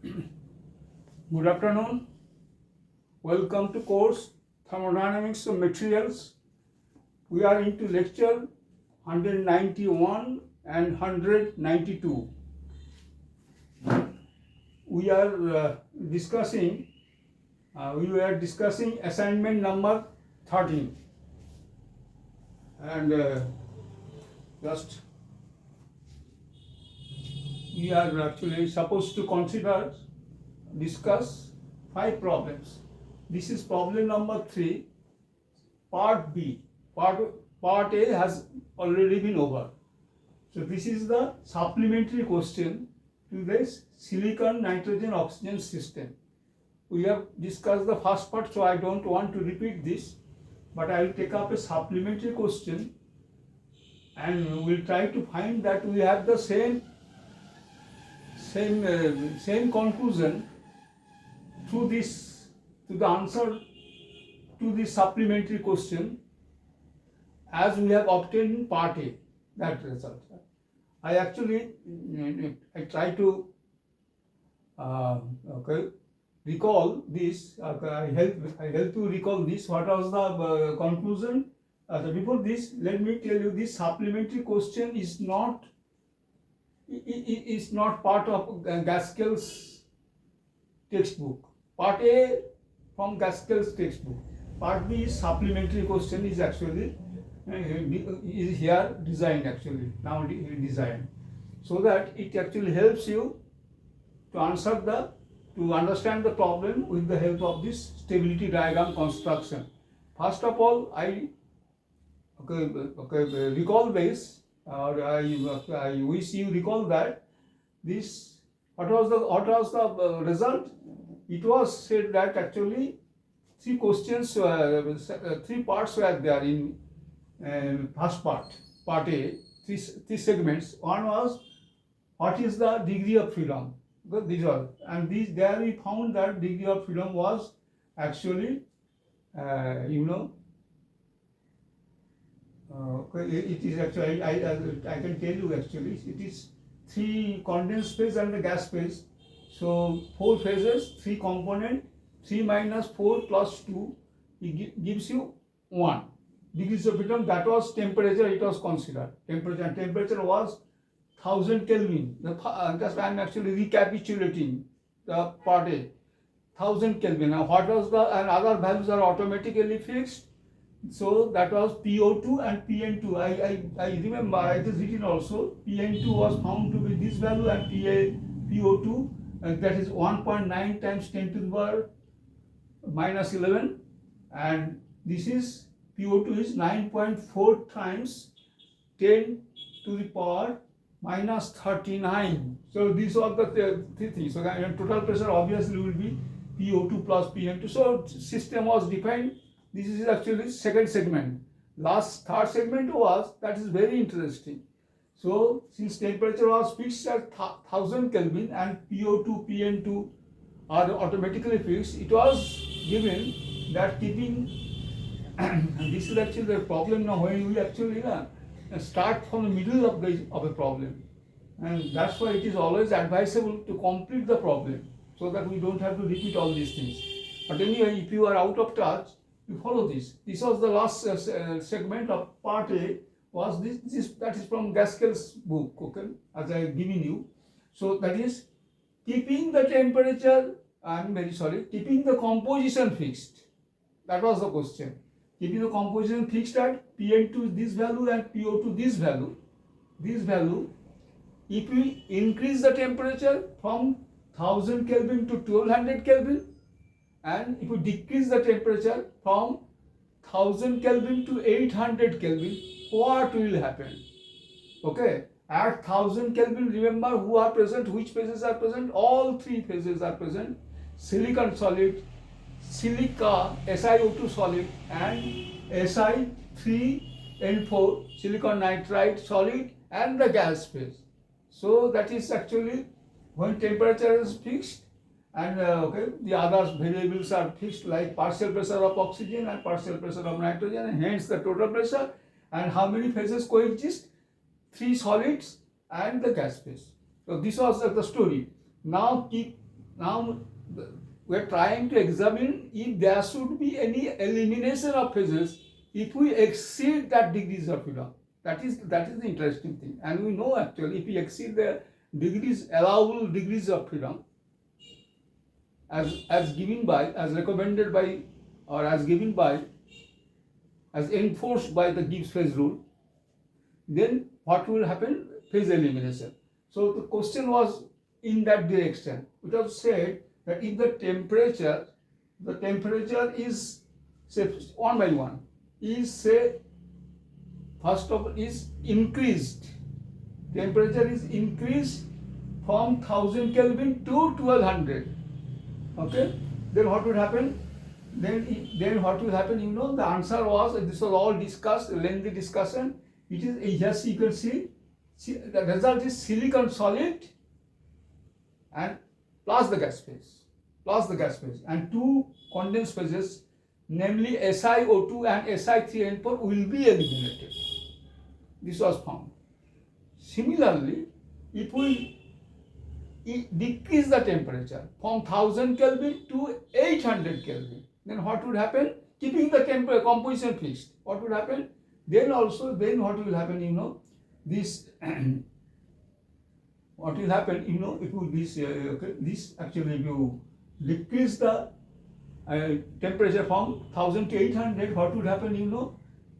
Good afternoon. Welcome to course Thermodynamics of Materials. We are into lecture 191 and 192. We were discussing assignment number 13, and just we are actually supposed to discuss 5 problems. This is problem number 3, part B. Part A has already been over. So this is the supplementary question to this silicon nitrogen oxygen system. We have discussed the first part, so I don't want to repeat this, but I will take up a supplementary question and we'll try to find that we have the same conclusion to the answer to this supplementary question as we have obtained in part A, that result. I try to recall this. I help to recall this. What was the conclusion? Before this, let me tell you, this supplementary question is not part of Gaskell's textbook. Part A from Gaskell's textbook. Part B is supplementary question, is actually is here designed, actually now designed, so that it actually helps you to understand the problem with the help of this stability diagram construction. First of all, I recall this, or I wish you recall that this. What was the result? It was said that actually 3 questions, 3 parts were there in first part A, 3 segments. One was, what is the degree of freedom? These are, and there we found that degree of freedom was actually it is actually, I can tell you actually, it is 3 condensed phase and the gas phase. So 4 phases, 3 component, 3 minus 4 plus 2, it gives you 1. Degrees of freedom, that was temperature, it was considered. Temperature was 1000 Kelvin. Just I am actually recapitulating the part A. 1000 Kelvin. Now what was and other values are automatically fixed. So that was PO2 and PN2. I remember, it is written also, PN2 was found to be this value and PO2, that is 1.9 times 10 to the power minus 11, and this is PO2 is 9.4 times 10 to the power minus 39. So these are the 3 things. So the total pressure obviously will be PO2 plus PN2. So system was defined. This is actually second segment. Third segment was, that is very interesting. So since temperature was fixed at 1000 Kelvin and PO2, PN2 are automatically fixed, it was given that keeping and this is actually the problem now, when we actually start from the middle of a problem, and that's why it is always advisable to complete the problem so that we don't have to repeat all these things. But anyway, if you are out of touch, you follow this. This was the last segment of part A. Was this that is from Gaskell's book, okay, as I have given you. So that is keeping the temperature, keeping the composition fixed. That was the question. Keeping the composition fixed at PN2 this value and PO2 this value, if we increase the temperature from 1000 Kelvin to 1200 Kelvin, and if we decrease the temperature from 1000 Kelvin to 800 Kelvin, what will happen? Okay, at 1000 Kelvin, remember who are present, which phases are present? All 3 phases are present: silicon solid, silica SiO2 solid, and Si3N4 silicon nitride solid, and the gas phase. So that is actually when temperature is fixed, and the other variables are fixed, like partial pressure of oxygen and partial pressure of nitrogen, and hence the total pressure, and how many phases coexist? 3 solids and the gas phase. So this was the story. Now keep now we are trying to examine if there should be any elimination of phases if we exceed that degrees of freedom. That is the interesting thing. And we know actually if we exceed the degrees, allowable degrees of freedom as given by, as recommended by, or as given by, as enforced by the Gibbs phase rule, then what will happen? Phase elimination. So the question was in that direction. It was said that if the temperature is, say, 1 by 1, is, say, first of all, is increased. Temperature is increased from 1000 Kelvin to 1200. Okay? Then what would happen? Then what will happen? You know, the answer was, this was all discussed, lengthy discussion. It is, yes, you can see the result is silicon solid and plus the gas phase, and two condensed phases, namely SiO2 and Si3N4 will be eliminated. This was found. Similarly, if we decrease the temperature from 1000 Kelvin to 800 Kelvin, then what would happen? Keeping the composition fixed, what would happen? Then what will happen, you know, this, what will happen, you know, if you this actually, if you decrease the temperature from 1000 to 800, what would happen, you know,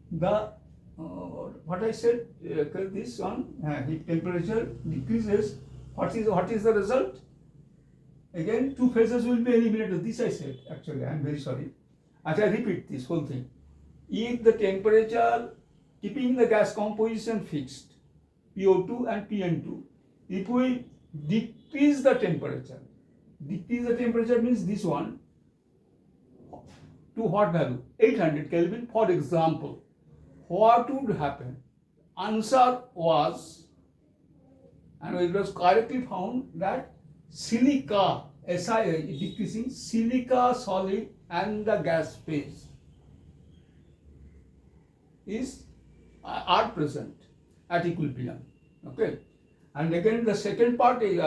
the, what I said, this one, if temperature decreases, what is the result? Again, two phases will be eliminated. This I said, actually, I am very sorry. As I repeat this whole thing. If the temperature, keeping the gas composition fixed, PO2 and PN2, if we decrease the temperature means this one, to what value? 800 Kelvin, for example. What would happen? Answer was, and it was correctly found that silica, decreasing, silica solid and the gas phase are present at equilibrium. Okay, and again the second part is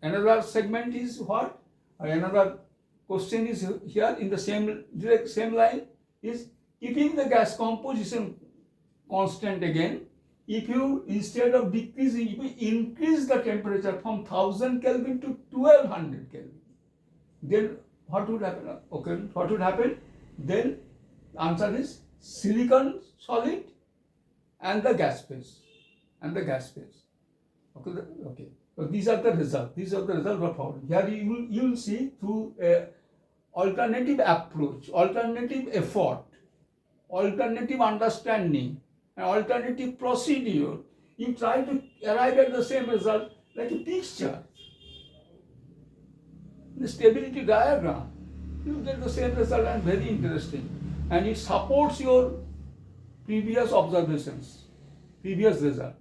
another segment is what? Another question is here in the same line is keeping the gas composition constant again. If you, instead of decreasing, if you increase the temperature from 1000 Kelvin to 1200 Kelvin, then what would happen? Okay, what would happen? Then the answer is silicon solid and the gas phase. Okay. So these are the results. These are the results were found. Here you will see through alternative approach, alternative effort, alternative understanding, and alternative procedure, you try to arrive at the same result like a picture. The stability diagram, you get the same result, and very interesting. And it supports your previous observations, previous result.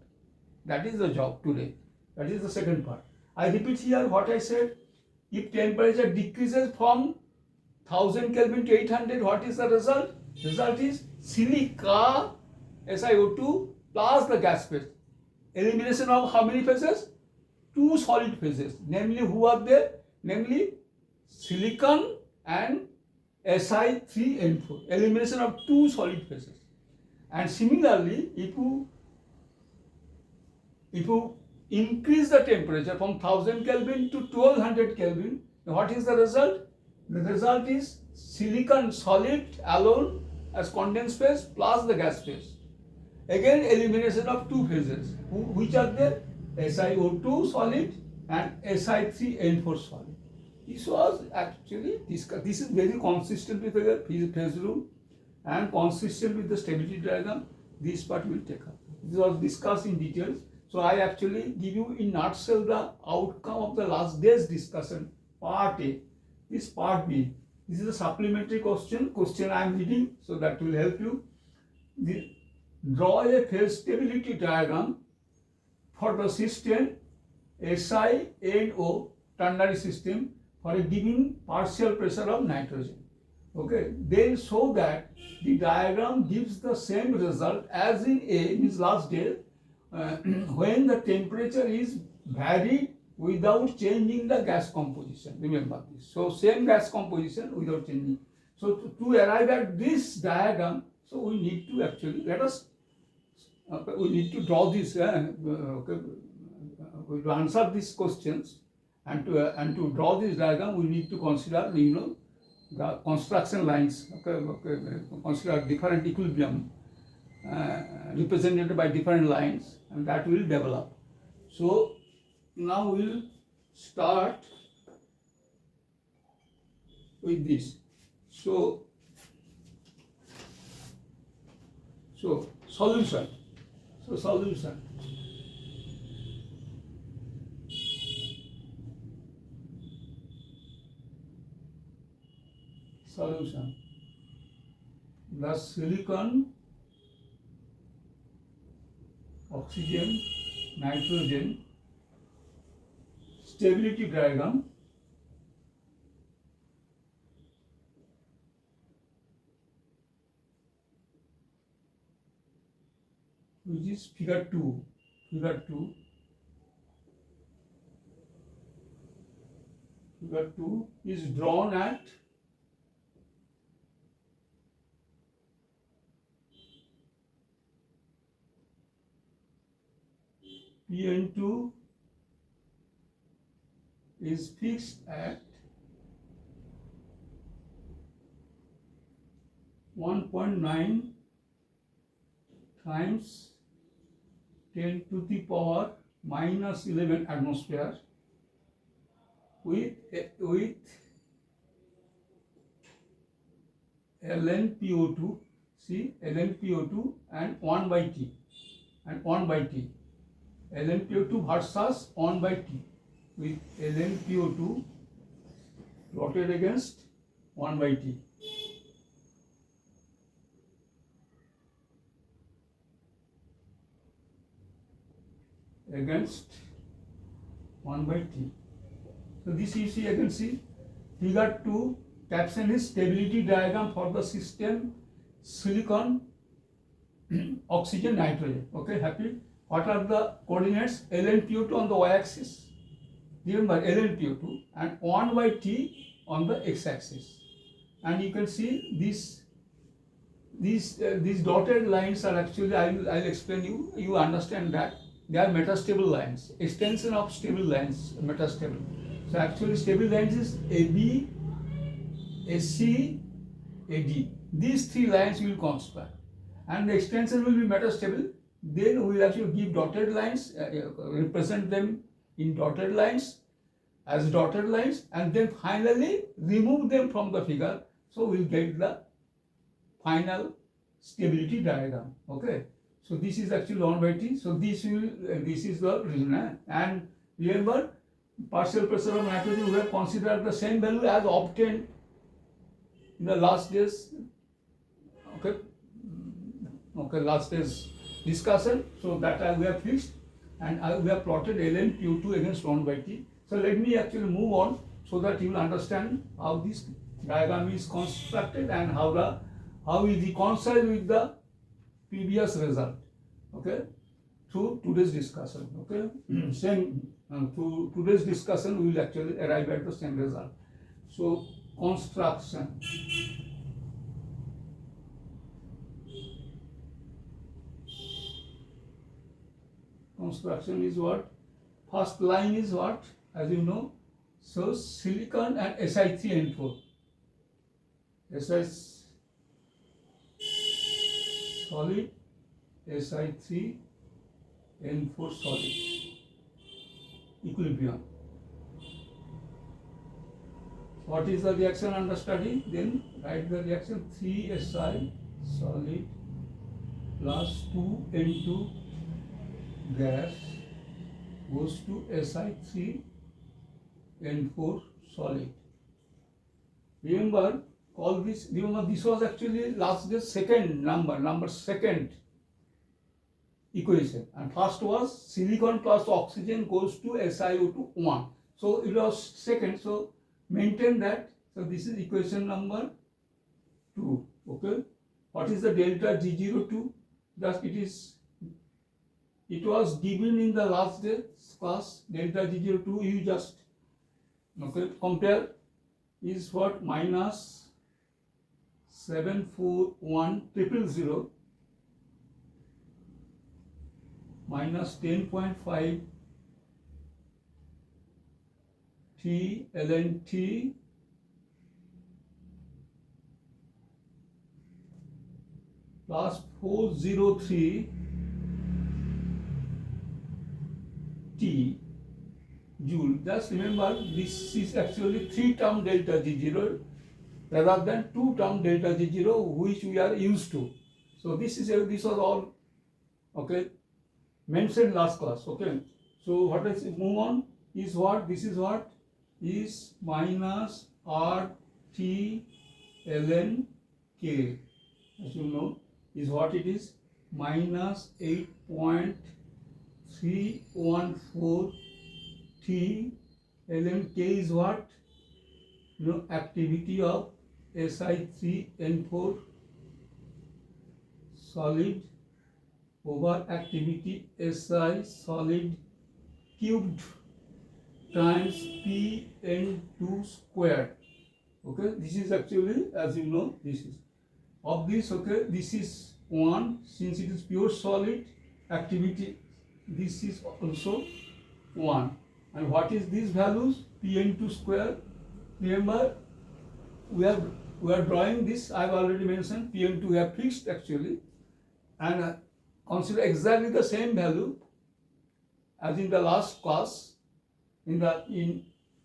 That is the job today. That is the second part. I repeat here what I said. If temperature decreases from 1000 Kelvin to 800, what is the result? Result is silica, SiO2 plus the gas phase. Elimination of how many phases? Two solid phases. Namely, who are there? Namely, silicon and Si3N4. Elimination of two solid phases. And similarly, if you increase the temperature from 1000 Kelvin to 1200 Kelvin, what is the result? The result is silicon solid alone as condensed phase plus the gas phase. Again, elimination of two phases. Which are there? SiO2 solid and Si3N4 solid. This was actually discussed. This is very consistent with the phase rule and consistent with the stability diagram. This part will take up. This was discussed in details. So I actually give you in nutshell the outcome of the last day's discussion, part A. This part B. This is a supplementary question I am reading, so that will help you. Draw a phase stability diagram for the system SiNO ternary system for a given partial pressure of nitrogen. Okay, then show that the diagram gives the same result as in A, means last day, when the temperature is varied without changing the gas composition. Remember this. So same gas composition without changing. So to arrive at this diagram, so we need to actually we need to draw this. To answer these questions and to draw this diagram, we need to consider the construction lines. Consider different equilibrium represented by different lines, and that will develop. So now we'll start with this. So solution. Solution. The silicon, oxygen, nitrogen stability diagram which is figure 2. Figure 2 is drawn at Pn2 is fixed at 1.9 times 10 to the power minus 11 atmosphere with ln PO2 and 1 by T ln PO2 versus 1 by T with ln PO2 plotted against 1 by T. Against 1 by T. So this you see, again see, figure 2 caption is stability diagram for the system silicon, oxygen, nitrogen. Okay, happy? What are the coordinates? ln PO2 on the y-axis, remember ln PO2, and 1 by T on the x-axis. And you can see these dotted lines are actually, I'll explain you. You understand that they are metastable lines, extension of stable lines, metastable. So actually stable lines is AB, AC, AD. These 3 lines will construct, and the extension will be metastable. Then we will actually give dotted lines, represent them in dotted lines, as dotted lines, and then finally remove them from the figure. So we will get the final stability diagram. Okay. So this is actually 1 by T. So this is the reason. And remember, partial pressure of nitrogen, we have considered the same value as obtained in the last day's last day's discussion. So that we have fixed, and we have plotted ln PO2 against 1 by T. So let me actually move on so that you will understand how this diagram is constructed and how we reconcile with the previous result. Okay, through today's discussion. Okay, through today's discussion we will actually arrive at the same result. So construction. Construction is what? First line is what? As you know, so silicon and Si3N4. Si solid, Si3N4 solid. Equilibrium. What is the reaction under study? Then write the reaction: 3Si solid plus 2N2 gas goes to Si3N4 solid. Remember, this was actually last day's second equation, and first was silicon plus oxygen goes to SiO2 1. So it was second, so maintain that. So this is equation number 2. Okay, what is the delta G02? Just it is it was given in the last day class, delta G02, you just compare is what, minus 741,000 minus 10.5 T ln T plus 403 T joule. Just remember, this is actually 3-term delta G0 rather than 2-term delta G0, which we are used to. So this was all mentioned last class. So what is move on is what, this is what is minus RT ln K, as you know, is what it is, minus 8.314 T ln K is what, activity of Si3N4 solid over activity Si solid cubed times Pn2 squared. This is actually, as you know, this is of this. This is 1, since it is pure solid activity, this is also 1. And what is these values? Pn2 square. Remember, we are drawing this, I have already mentioned, Pn2 we have fixed actually, and consider exactly the same value as in the last class in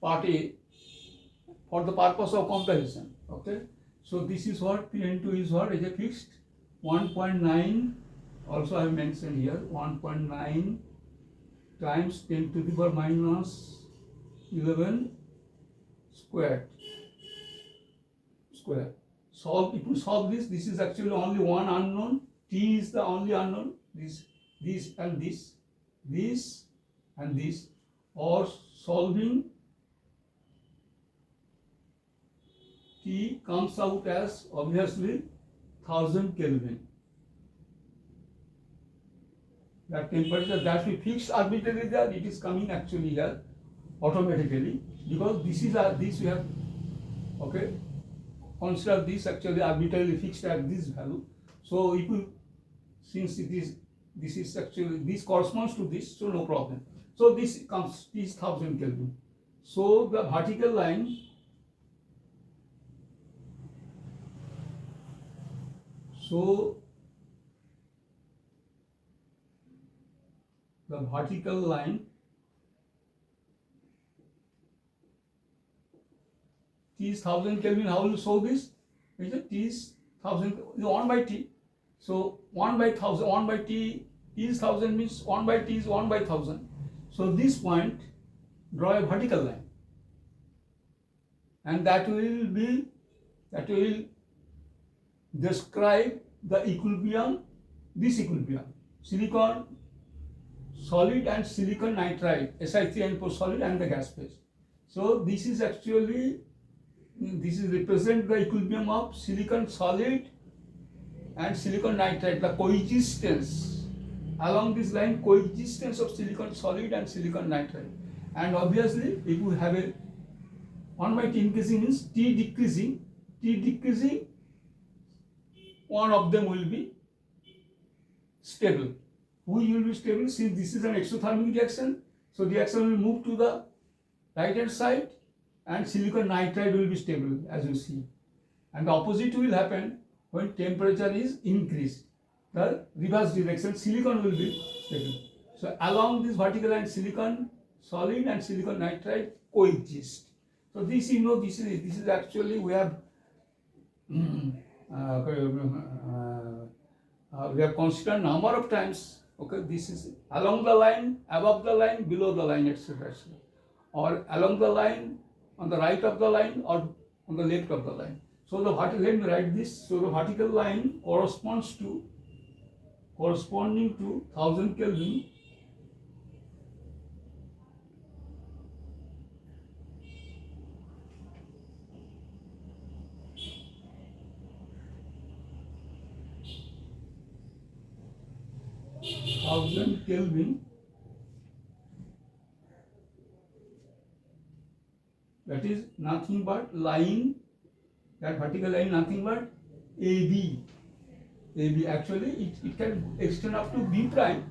part A for the purpose of comparison. So this is what Pn2 is, what is a fixed 1.9, also I have mentioned here, 1.9 times 10 to the power minus 11 squared. Solve, if you solve this, this is actually only one unknown, T is the only unknown, this and this and this, or solving T comes out as obviously 1000 Kelvin. That temperature that we fixed arbitrarily there, it is coming actually here automatically, because this is this we have consider this actually arbitrarily fixed at this value. So if we, since this is actually, this corresponds to this, so no problem. So this comes, is 1000 Kelvin. So the vertical line, T is 1000 Kelvin. How will you show this? T is 1000, 1 by T. So 1 by 1000, 1 by T is 1000 means 1 by T is 1 by 1000. So this point, draw a vertical line, and that will describe the equilibrium, this equilibrium, silicon solid and silicon nitride, Si3N4 solid and the gas phase. So this is actually, this is represent the equilibrium of silicon solid and silicon nitride, the coexistence along this line, coexistence of silicon solid and silicon nitride. And obviously, if we have a 1 by T increasing means T decreasing, one of them will be stable. Who will be stable? Since this is an exothermic reaction, so the reaction will move to the right hand side, and silicon nitride will be stable, as you see. And the opposite will happen when temperature is increased. The reverse direction, silicon will be stable. So along this vertical line, silicon solid and silicon nitride coexist. So this, this is actually, we have considered number of times. This is along the line, above the line, below the line, etc. Or along the line, on the right of the line, or on the left of the line. So the vertical, let me write this. So the vertical line corresponding to 1000 Kelvin 1000 Kelvin, that is nothing but line, that vertical line nothing but AB. AB actually it can extend up to B prime.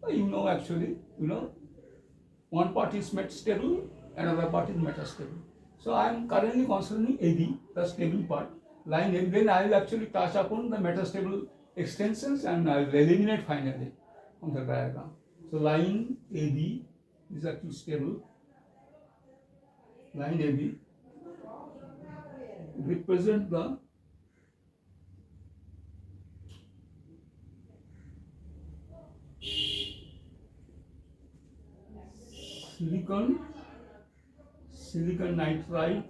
Actually, one part is metastable, another part is metastable. So I am currently considering AB, the stable part. Line AB, then I will actually touch upon the metastable extensions and I will eliminate finally on the diagram. So line AB is actually stable. Line AB represent the silicon nitride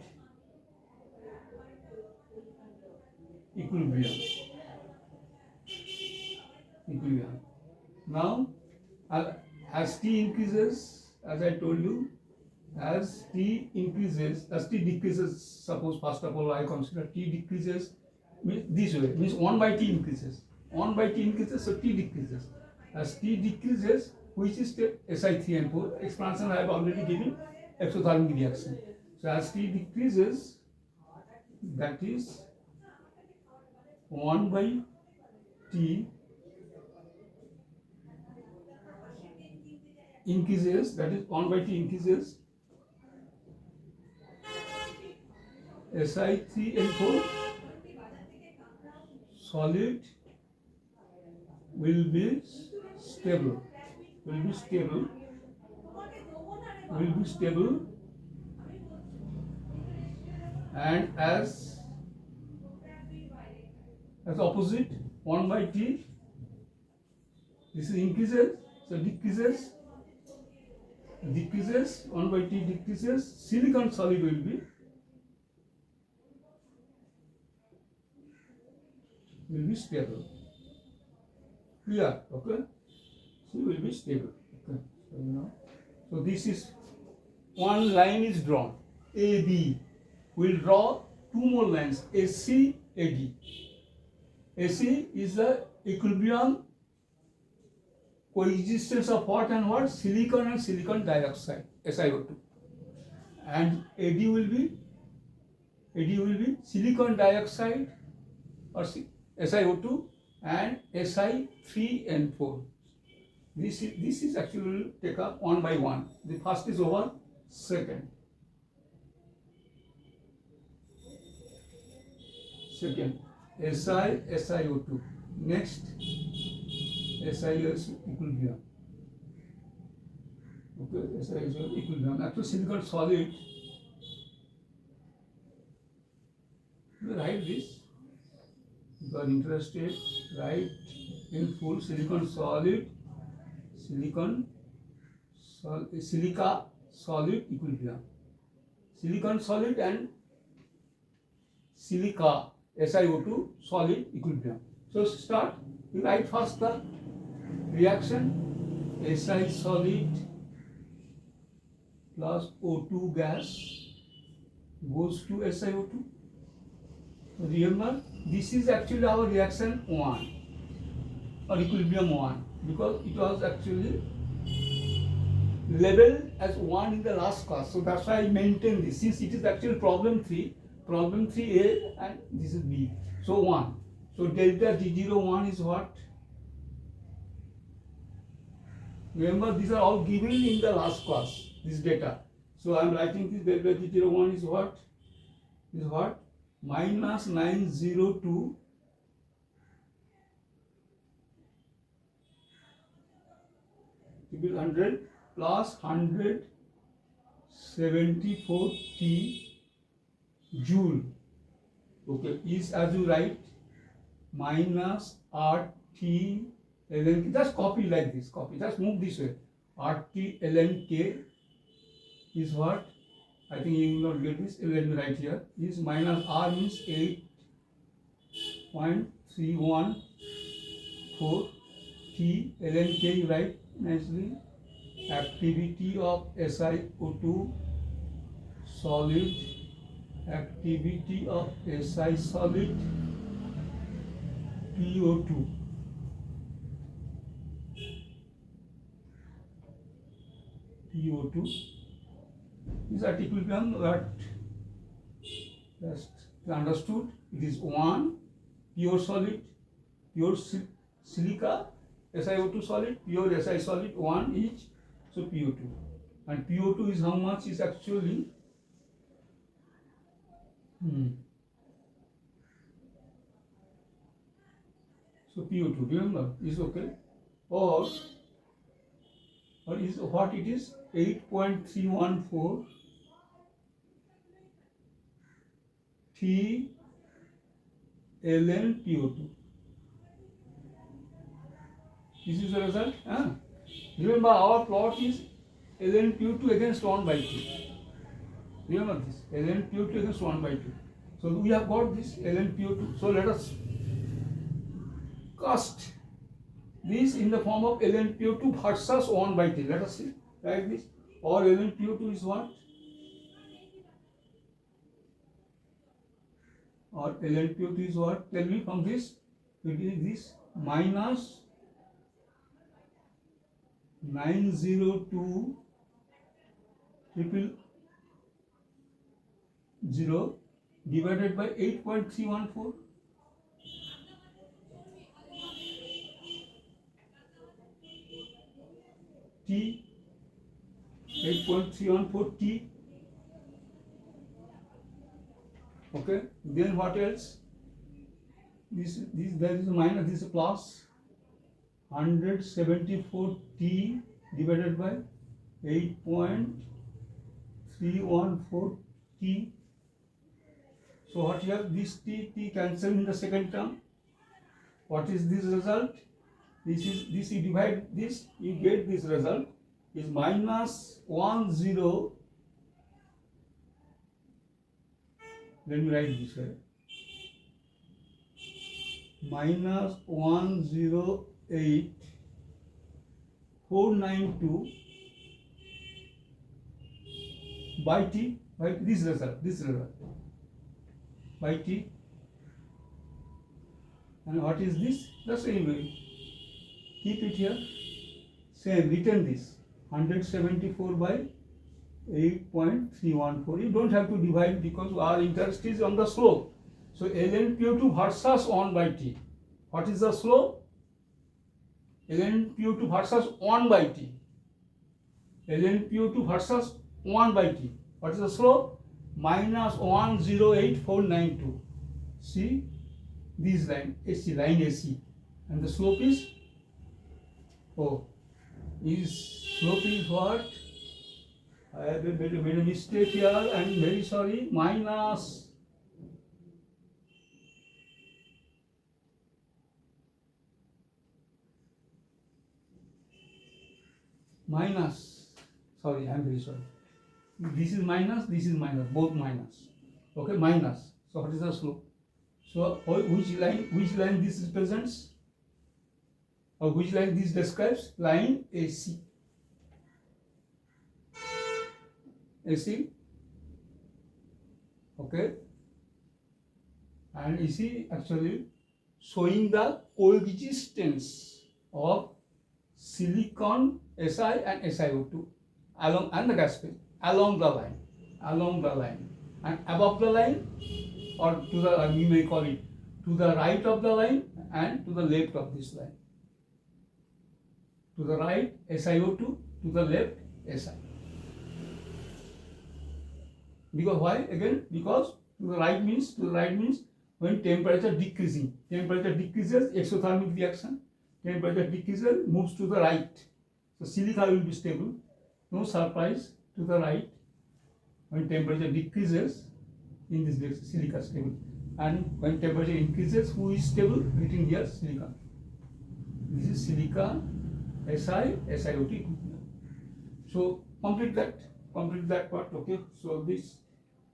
equilibrium. Now, as T increases, as I told you, as T decreases, suppose first of all I consider T decreases, means this way, means 1 by T increases. 1 by T increases, so T decreases. As T decreases, which is step Si3 and 4, expansion I have already given, exothermic reaction. So as T decreases, that is 1 by T increases, that is 1 by T increases, Si3 and 4 solid will be stable, and as opposite 1 by T, this is increases, so decreases, 1 by T decreases, silicon solid will be stable. Clear? Okay. So will be stable. Okay. So this is one line is drawn. AB. We'll draw two more lines. AC, AD. AC is the equilibrium coexistence of what and what? Silicon and silicon dioxide, SiO2. And AD will be silicon dioxide or SiO2 and Si3 and 4. This is actually take up one by one. The first is over, second. SiO2. Next, SiS equilibrium. Okay, SiS equilibrium. Actually, silicon solid. You write this. If you are interested, write in full silicon solid, silica solid equilibrium. Silicon solid and silica SiO2 solid equilibrium. So start, you write first the reaction, Si solid plus O2 gas goes to SiO2. Remember, this is actually our reaction 1 or equilibrium 1 because it was actually labeled as 1 in the last class. So that's why I maintain this. Since it is actually problem 3A and this is B. So 1. So delta G01 is what? Remember, these are all given in the last class, this data. So I am writing this delta G01 is what? Minus 902 100 plus 174 T joule. Okay, is as you write minus RT ln. Just copy like this. Just move this way. RT ln K is what? I think you will not get this. Let me write here. Is minus R means 8.314 T ln K. You write nicely. Activity of SiO2 solid. Activity of Si solid. PO2. PO2 is at equilibrium. That just understood. It is 1 pure solid, pure silica, SiO2 solid, pure Si solid, 1 each, so PO2. And PO2 is how much is actually so PO2, remember, is okay, or is what it is, 8.314 T ln PO2. This is the result. Remember, our plot is ln PO2 against 1 by 2. Remember this, ln PO2 against 1 by 2. So we have got this ln PO2. So let us cast this in the form of ln PO2 versus 1 by 3. Let us see, write this. Or ln PO2 is what? Or ln PO2 is what? Tell me from this. It is this minus 902 triple 0 divided by 8.314. T 8.314 T. Okay, then what else? This there is a minus, this is a plus. 174 T divided by 8.314 T. So what you have, this T cancel in the second term. What is this result? This you divide this, you get this result is minus 10. Let me write this way. Minus 108,492 by T, by this result by T. And what is this? The same way. Keep it here. Same, written this 174 by 8.314. You don't have to divide because our interest is on the slope. So ln PO2 versus 1 by T. What is the slope? ln PO2 versus 1 by T. ln PO2 versus 1 by T. What is the slope? Minus 108,492. See this line, AC, line AC. And the slope is, slope is what? I have made a mistake here. I am very sorry. Minus sorry, I am very sorry. This is minus, both minus. Okay, minus. So what is the slope? So which line this represents? Or which line this describes? Line AC. AC. Okay. And AC actually showing the coexistence of silicon Si and SiO2 along and the gas phase along the line, and above the line, or to the we may call it to the right of the line and to the left of this line. To the right SiO2, to the left Si. Because why? Again, because to the right means when temperature decreases, exothermic reaction, temperature decreases, moves to the right. So silica will be stable. No surprise, to the right. When temperature decreases, in this direction, silica stable. And when temperature increases, who is stable? Written here, silica. This is silica, SiO2. So complete that part. Okay. So this,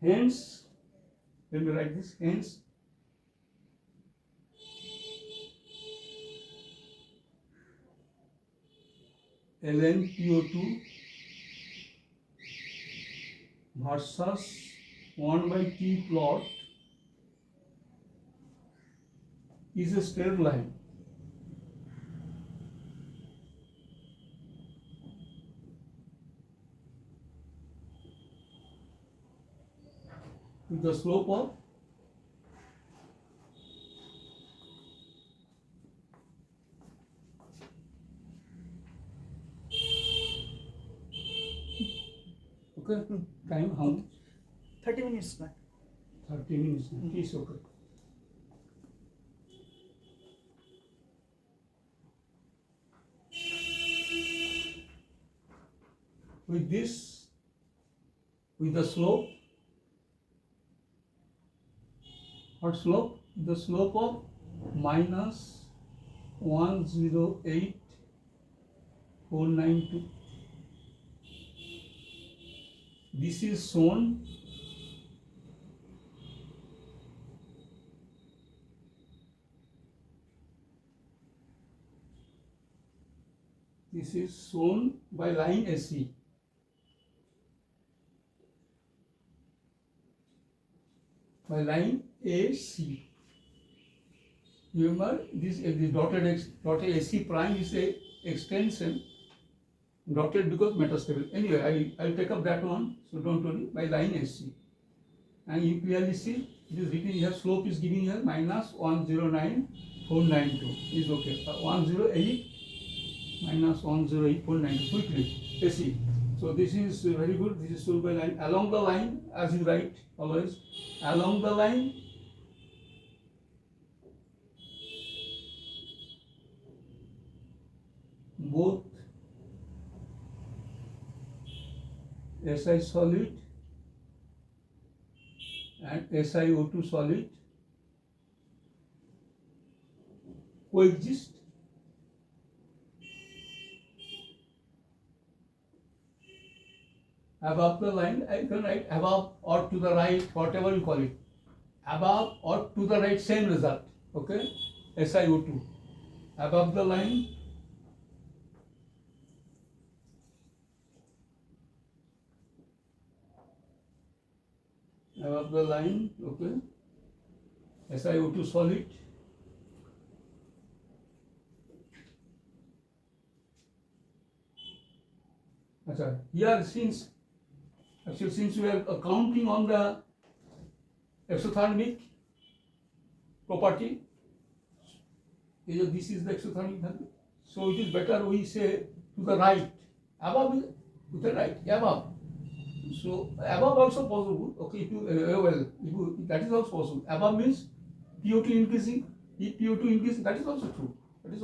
hence, let me write this. Hence, ln PO2 versus 1 by T plot is a straight line. with the slope of time how much? 30 minutes back. 30 minutes. Is okay. With this, with the slope, what slope? The slope of minus 108,492. This is shown by line AC. By line AC. Remember, this dotted AC prime is a extension, dotted because metastable. Anyway, I'll take up that one, so don't worry. By line AC, and you clearly see it is written here. Slope is giving here minus 109,492 is okay. 108 minus 108,492 quickly AC. So this is very good. This is shown by line. Along the line, as you write always, along the line, both SI solid and SiO2 solid coexist. Above the line, I can write above or to the right, whatever you call it. Above or to the right, same result. Okay? SiO2. Above the line, okay? SiO2 solid. Achha, here since we are counting on the exothermic property, this is the exothermic value. So it is better we say to the right, above is to the right, above. So above also possible. Okay, that is also possible. Above means PO2 increasing. If PO2 increases, that is also true. That's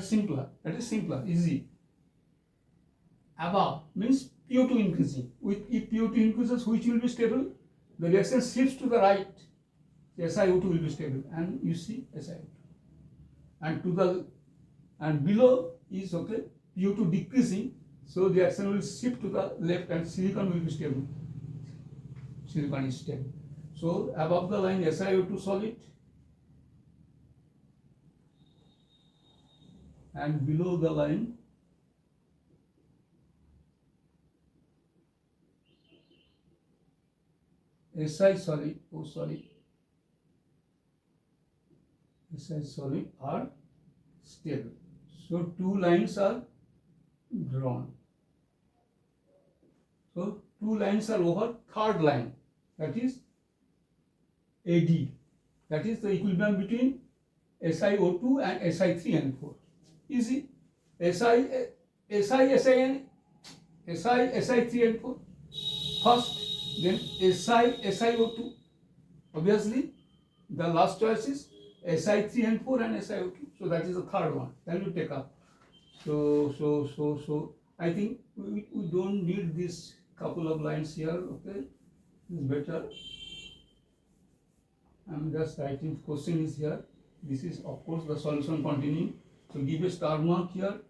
simpler. That is simpler, easy. Above means PO2 increasing. If PO2 increases, which will be stable? The reaction shifts to the right. SiO2 will be stable, and you see SiO2. And below is okay. PO2 decreasing, so the reaction will shift to the left, and silicon will be stable. Silicon is stable. So above the line SiO2 solid, and below the line SI solid, SI solid are stable. So two lines are drawn. So two lines are over. Third line, that is AD. That is the equilibrium between SiO2 and Si3 and 4. Easy. Si3 and 4. First, then SiO2. Obviously, the last choice is Si3 and 4 and SiO2. So that is the third one. Then we take up. So I think we don't need this couple of lines here. Okay, it's better. I'm just writing. Question is here. This is of course the solution continuing. So give a star mark here.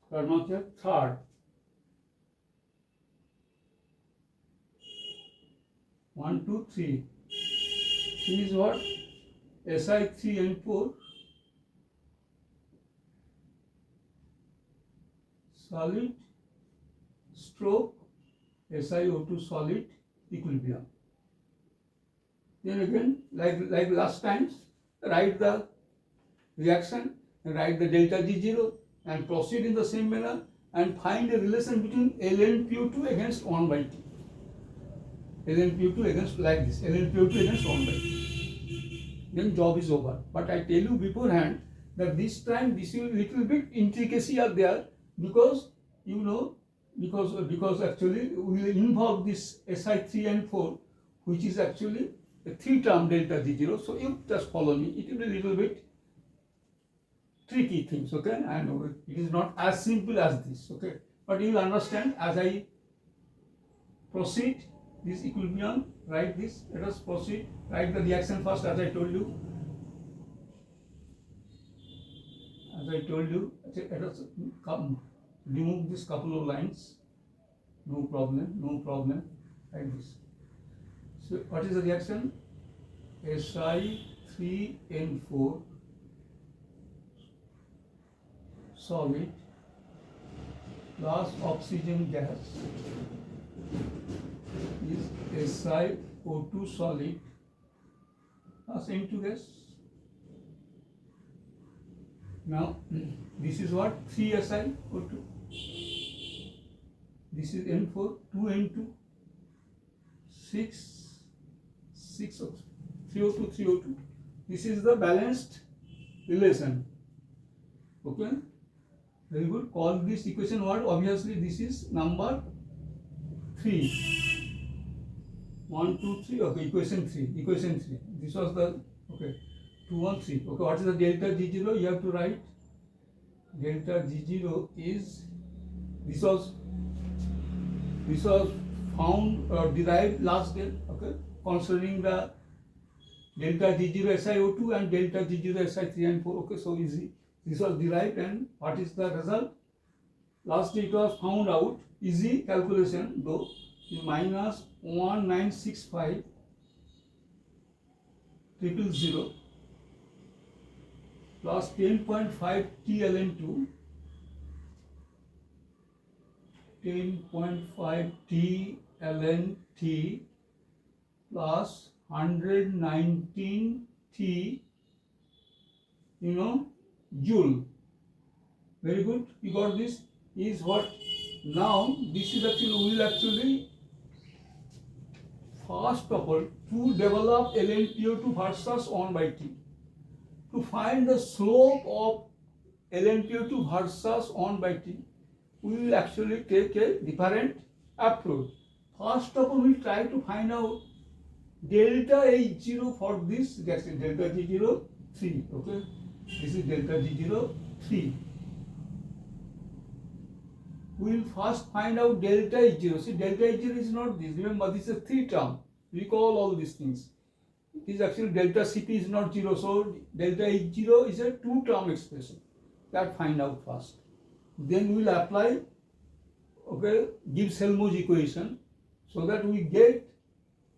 Star mark here. Third. 1, 2, 3. 3 is what? Si3 and 4 solid stroke SiO2 solid equilibrium. Then again, like last times, write the reaction, write the delta G0 and proceed in the same manner and find a relation between ln PO2 against 1 by T. ln PO2 against, like this, ln PO2 against 1 by T. Then job is over. But I tell you beforehand that this time this will little bit intricacy are there, because you know, because actually we will involve this SI3 and 4, which is actually a 3-term delta G0. So you just follow me. It will be a little bit tricky things, okay? I know it is not as simple as this, okay? But you will understand as I proceed this equilibrium. Write this. Let us proceed. Write the reaction first, as I told you. Let us remove this couple of lines. No problem. Like this. So what is the reaction? Si3N4 solid plus oxygen gas is SiO2 solid plus N2 gas. Now this is what? 3 SiO2. This is N4, 2 N2, 6 3O2, 3O2. This is the balanced relation. Okay? Very good. Call this equation what? Obviously this is number 3. 1, 2, 3. Okay, equation 3. This was the, okay, 2, 1, 3. Okay, what is the delta G0? You have to write delta G0 is, this was found or derived last day, okay, considering the delta G0 SiO2 and delta G0 Si3 and 4. Okay, so easy. This was derived, and what is the result? Last day it was found out, easy calculation though, is minus 1965 000 plus 10.5 T ln2, 10.5 T ln T plus 119 T, joule. Very good. You got this? Is what? Now this is actually, we will actually first of all to develop ln PO2 versus 1 by T. To find the slope of ln PO2 versus 1 by T, we will actually take a different approach. First of all, we try to find out delta H0 for this reaction, delta G0 3. Okay, this is delta G0 3. We will first find out delta H0. See, delta H0 is not this. Remember, this is a 3-term. Recall all these things. It is actually delta Cp is not 0. So delta H0 is a 2-term expression. That find out first. Then we will apply, okay, Gibbs-Helmholtz equation, so that we get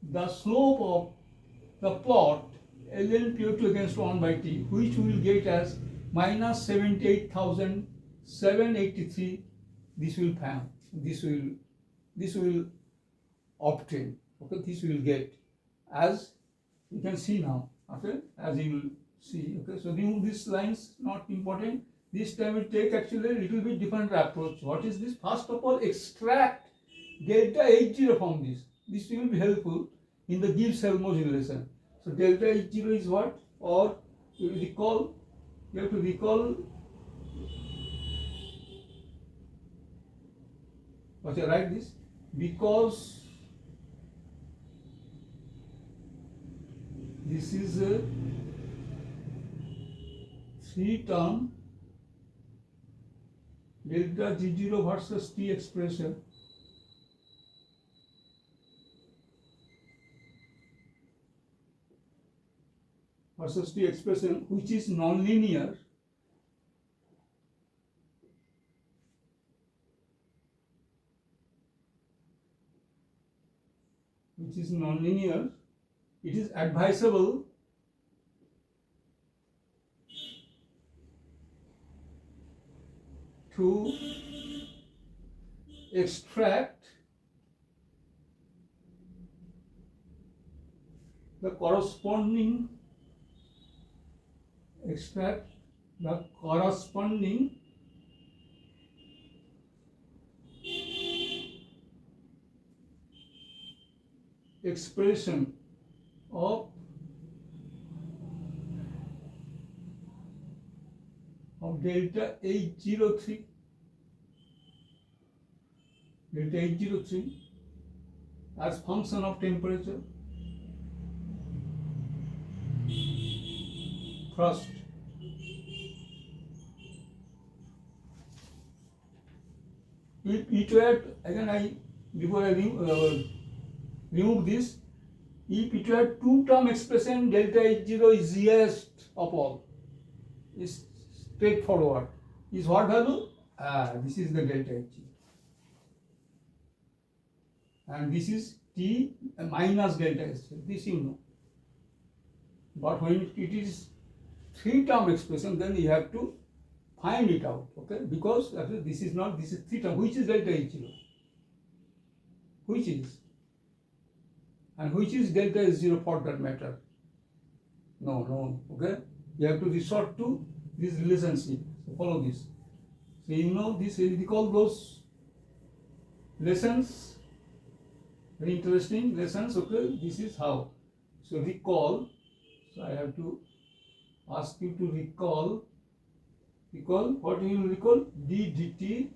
the slope of the plot ln PO2 against 1 by T, which we will get as minus 78,783. This will find. This will obtain. Okay, this will get, as you can see now. Okay, as you will see. Okay, so remove these lines, not important. This time we take actually a little bit different approach. What is this? First of all, extract delta H0 from this. This will be helpful in the Gibbs-Helmholtz relation. So delta H0 is what? Or you have to recall. Okay, write this. Because this is a 3-term delta G0 versus T expression. Versus T expression, which is nonlinear. Which is nonlinear. It is advisable to extract the corresponding extract the corresponding expression of delta H03 as function of temperature. First, if it were, again before I remove this, if it were two-term expression, delta H0 is zeroest of all. Is straightforward. Is what value? This is the delta H0. And this is T minus delta H0. This you know. But when it is three-term expression, then you have to find it out, okay? Because this is not, this is three-term. Which is delta H0? Which is? And which is delta H0 for that matter? No, okay? You have to resort to this relationship. So follow this. So you know this, recall those lessons. Very interesting lessons, okay? This is how. So recall. So I have to ask you to recall. What you will recall? D dt.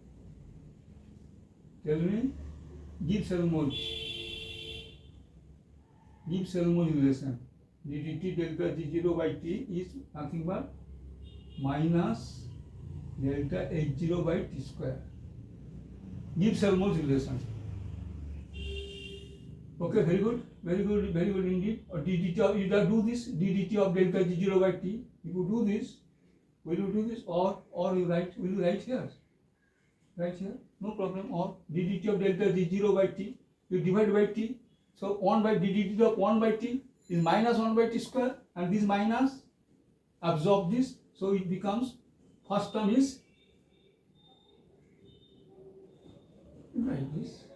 Tell me. Gibbs relation. D dt delta G0 by T is nothing but minus delta H0 by T square. Gibbs relation. Okay, very good indeed. Or d dt of, you do this, d dt of delta G0 by T. If you do this, will you do this, or you write, will you write here? Right here, no problem. Or d dt of delta G0 by T, you divide by T. So 1 by d dt of 1 by T is minus 1 by T square, and this minus absorb this, so it becomes, first term is, write this.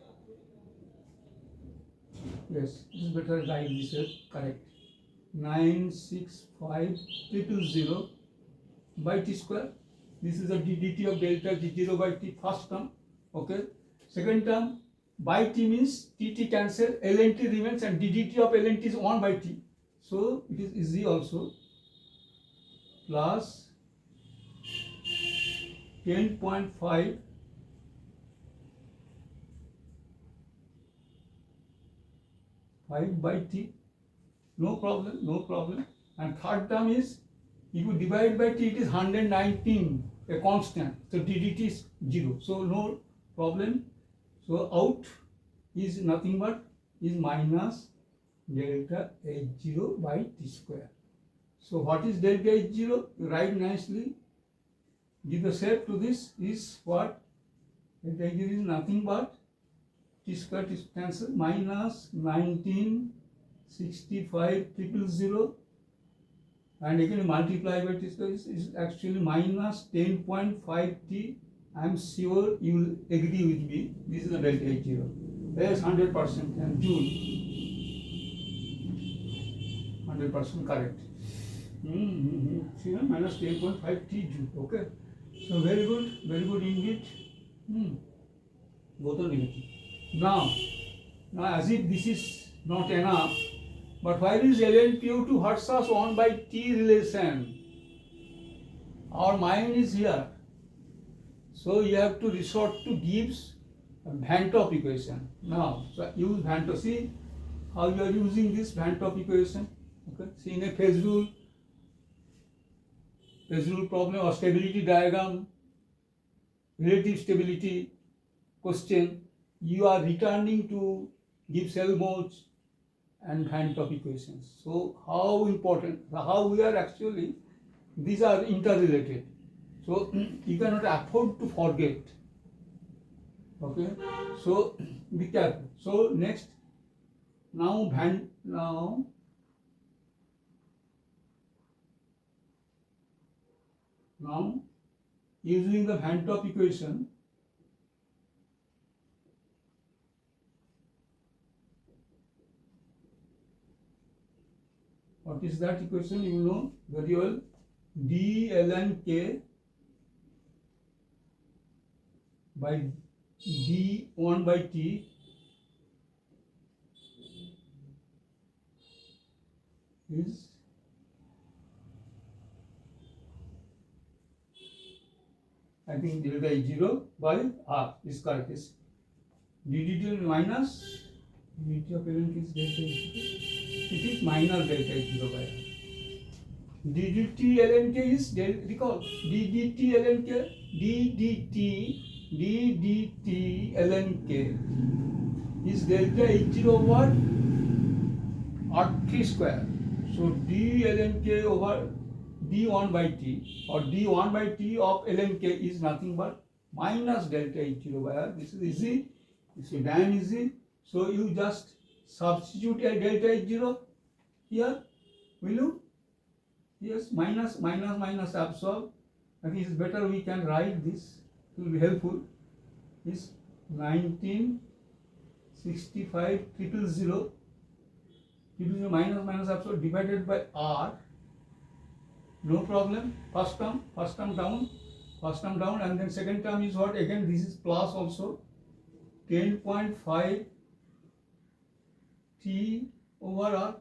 Yes, this is better, like this is correct. 965,000 by T square. This is the d dt of delta G0 by T, first term. Okay. Second term, by T means T cancel, ln T remains, and d dt of ln T is 1 by T. So it is easy also. Plus 10.5 by T, no problem. And third term is, if you divide by T, it is 119, a constant. So d dt is 0. So no problem. So out is nothing but is minus delta H0 by T square. So what is delta H0? You write nicely. Give the shape to this is what? Delta H0 is nothing but T square is cancel, minus 1965,000, and again multiply by T square is actually minus 10.5 T. I am sure you will agree with me. This is the delta H0. Yes, 100%, and Joule. 100% correct. Minus 10.5 T Joule. Okay. So very good indeed. Both are negative. Now as if this is not enough, but why is LNPO2 versus 1 by T relation? Our mind is here. So you have to resort to Gibbs Van 't Hoff equation. Now, so use Van 't Hoff. See how you are using this Van 't Hoff equation. Okay. See, in a phase rule problem or stability diagram, relative stability question, you are returning to Gibbs-Helmholtz and Van 't Hoff equations. So how important, how we are actually, these are interrelated. So you cannot afford to forget. Okay. So be careful. So next, now using the Van 't Hoff equation, What is that equation? You know very well. D ln k by d1 by t is I think delta is 0 by r is correct. Is ddt minus dt of ln k is delta is 0. It is minus delta is 0 by r. ddt ln k is recall ddt ln k ddt ln k is delta h0 over r3 square. So d ln k over d1 by t or d1 by t of ln k is nothing but minus delta h0 by r. This is easy. This is damn easy. So you just substitute a delta h0 here. Will you? Yes, minus absorb. I think it's better we can write this. It will be helpful. Is 1965 000 minus absorb divided by r. No problem. First term down, and then second term is what? Again, this is plus also. 10.5 t over r.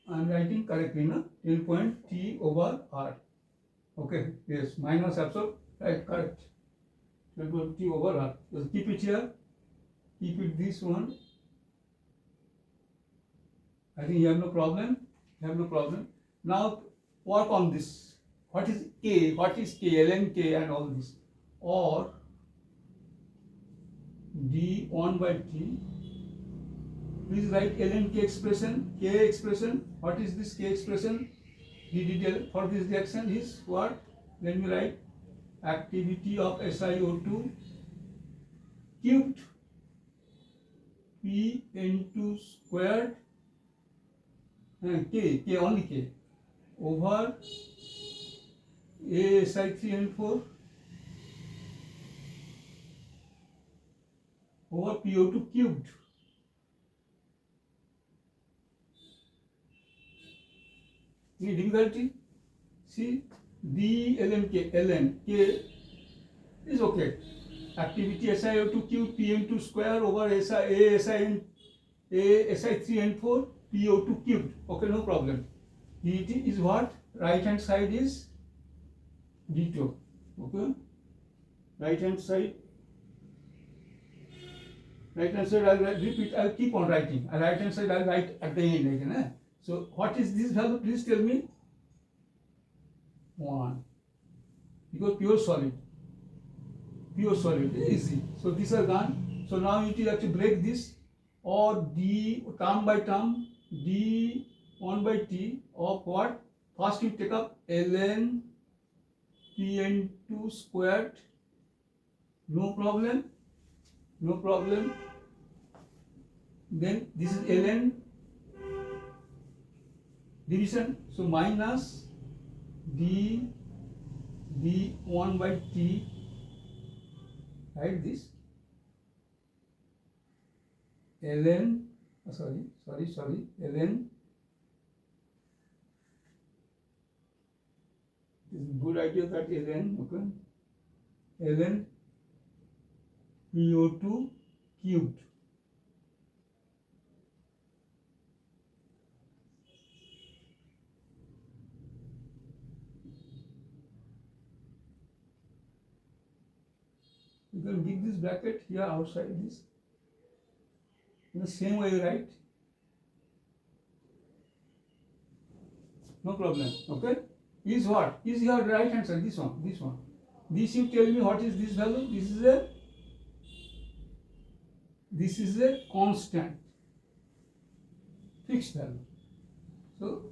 I am writing correctly, no? 10 point t over r. Okay, yes, minus absorb, right, correct. 10 point t over r. Just keep it here. Keep it this one. I think you have no problem. Now work on this. What is k? Ln k and all this. Or d1 by t. Please write ln k expression. What is this k expression? ddt for this reaction is what? Let me write activity of SiO2 cubed Pn2 squared k only k over ASi3N4 over PO2 cubed. Any difficulty? See, d ln k is okay. Activity SiO2 cubed Pn2 square over ASi3N4 PO2 cubed. Okay, no problem. dt is what? Right hand side is d2. Okay, right hand side I'll repeat, I'll keep on writing. Right hand side I'll write at the end again. So what is this value? Please tell me. 1. Because pure solid, easy. So these are gone. So now you have to break this, or d term by term, d1 by t of what? First you take up ln Pn2 squared. No problem. Then this is ln division. So minus d1 by t. Write this ln ln this is good idea that ln, okay, ln PO2 cubed. You can give this bracket here outside this. In the same way you write. No problem. Okay? Is what? Is your right hand side, this one. This you tell me what is this value? This is a constant. Fixed value. So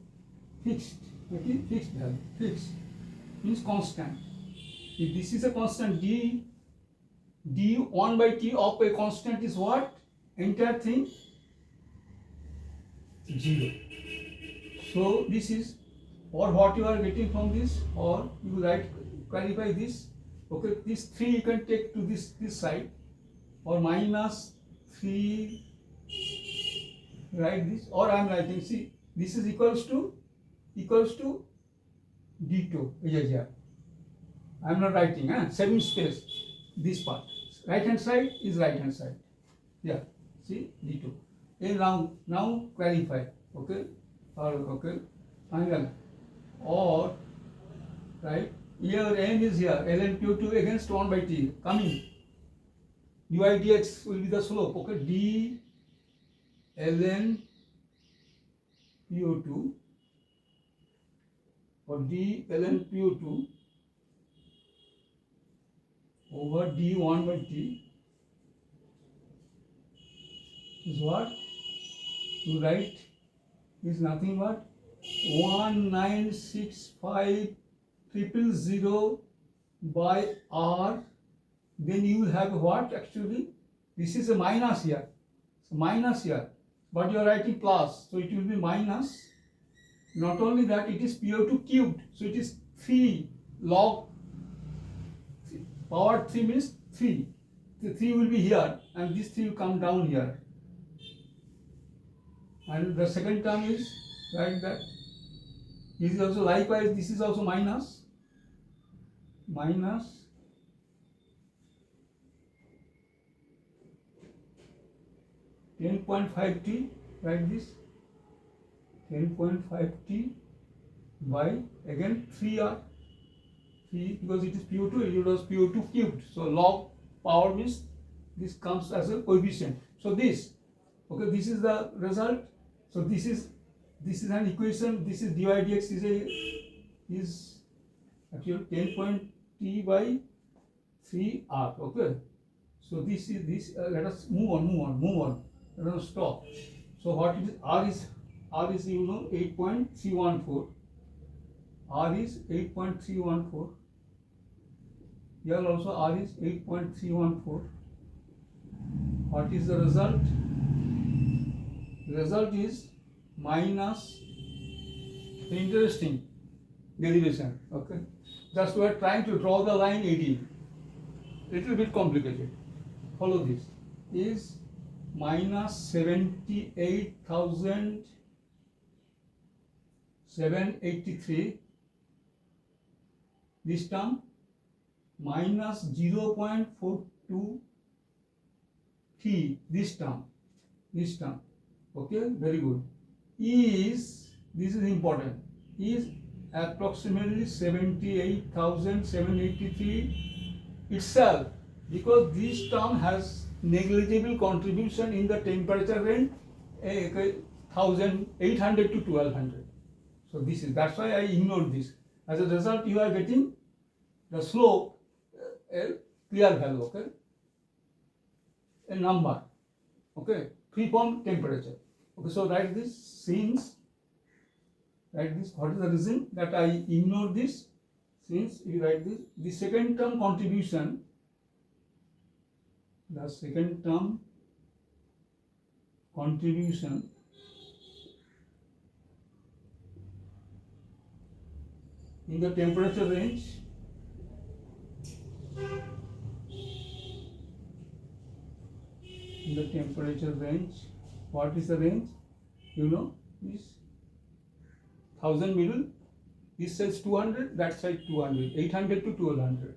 fixed. Okay? Fixed value. Fixed means constant. If this is a constant, d1 by t of a constant is what? Entire thing 0. So this is, or what you are getting from this, or you write, clarify this. Okay, this 3 you can take to this side, or minus 3 write this, or I am writing, see, this is equals to D2, here. I am not writing, saving space, this part. Right hand side is right hand side. Yeah, see, D2. And now clarify, okay, or okay, final, or right, here n is here, ln q2 against 1 by t, coming, dy dx will be the slope, okay, d ln q2 or d ln q2 over d1 by t is what you write is nothing but 1965000 by r. Then you will have what actually? This is a minus here. So minus here. But you are writing plus. So it will be minus. Not only that, it is PO2 cubed. So it is 3 log power 3 means 3. The 3 will be here and this 3 will come down here. And the second term is like that. This is also likewise, this is also minus 10.5t, like this, 10.5t by again 3r, 3 because it is PO2, it was PO2 cubed. So log power means this comes as a coefficient. So this, okay, this is the result. So this is an equation. This is dy dx is actually 10.t by 3r. Okay. So this is this. Let us move on. Let us stop. So what it is? R is 8.314. R is 8.314. Here also R is 8.314. What is the result? The result is minus, interesting derivation, okay. Just we are trying to draw the line AD, little bit complicated. Follow this, is minus 78,783, this term, minus 0.42 T, this term, okay, very good, is, this is important, is approximately 78,783 itself, because this term has negligible contribution in the temperature range 1800 to 1200. So this is, that's why I ignored this. As a result, you are getting the slope a clear value, okay, a number, okay, free from temperature. Okay, so write this, since, write this, what is the reason that I ignore this? Since you write this, the second term contribution, in the temperature range, what is the range? This 1000 middle, this says 200, that side 200, 800 to 1200.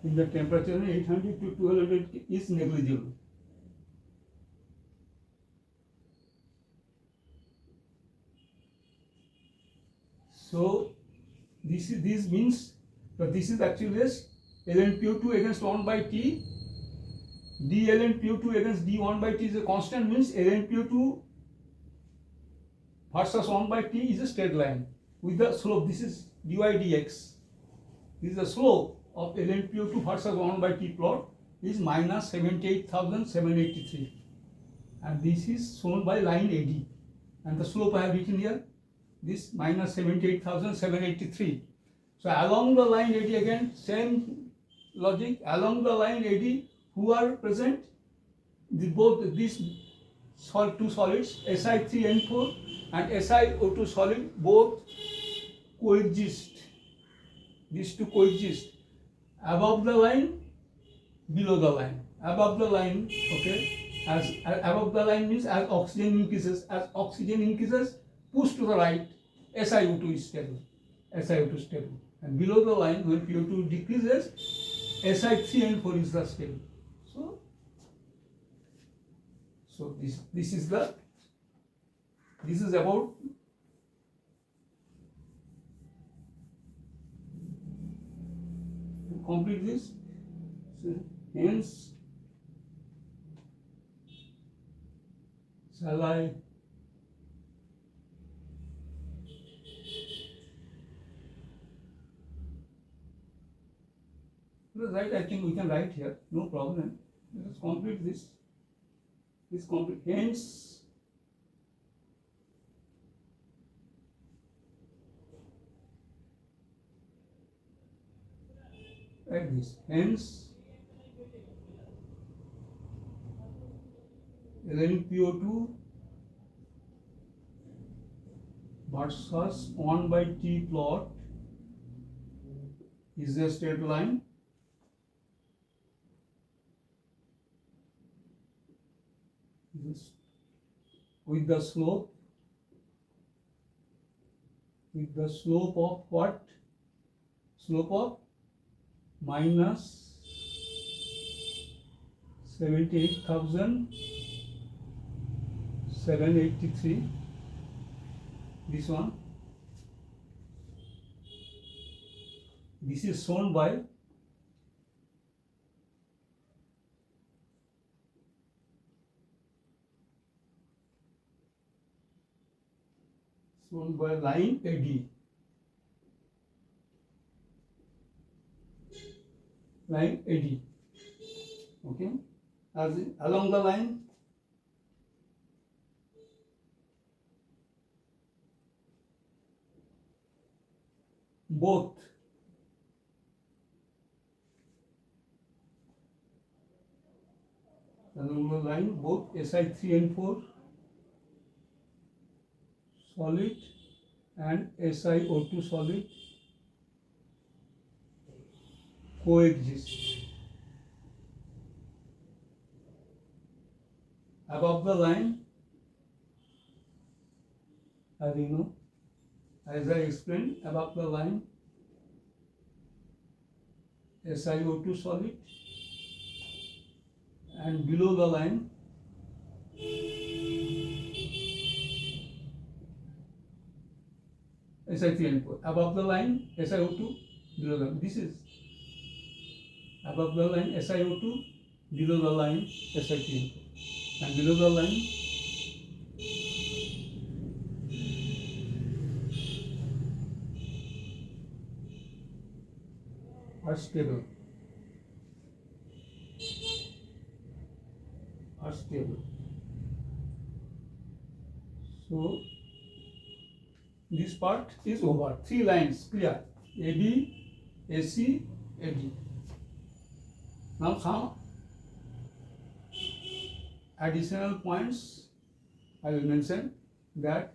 In the temperature 800 to 1200 is negligible. So this means that this is actually ln Q2 against 1 by t. D ln Q2 against d1 by t is a constant, means ln Q2 versus 1 by t is a straight line with the slope. This is dy dx. This is the slope of ln Q2 versus 1 by t plot is minus 78,783, and this is shown by line AD, and the slope I have written here, this minus 78,783. So along the line AD, again same logic, along the line AD who are present, both these two solids Si3N4 and SiO2 solid both coexist. These two coexist. Above the line below the line. Above the line, okay, as above the line means as oxygen increases, push to the right, SiO2 is stable. SiO2 stable. And below the line, when PO2 decreases, Si3 and 4 is the stable. So this is about complete this. So hence, shall I write? I think we can write here, no problem. Let us complete this. This complete. Hence, like this. Hence, LNPO2 versus 1 by T plot is a straight line. With the slope of what? Slope of minus 78,783. This one. This is shown by line AD. Line AD. Okay. As along the line, both Si3 and 4 solid and SiO2 solid coexist. Above the line, as you know, as I explained, above the line, SiO2 solid, and below the line, Si3 and 4. Above the line, SiO2, below the line. This is above the line, SiO2, below the line, Si3 and 4. And below the line, are stable. So this part is over. 3 lines clear. AD, AC, AD. Now some additional points I will mention, that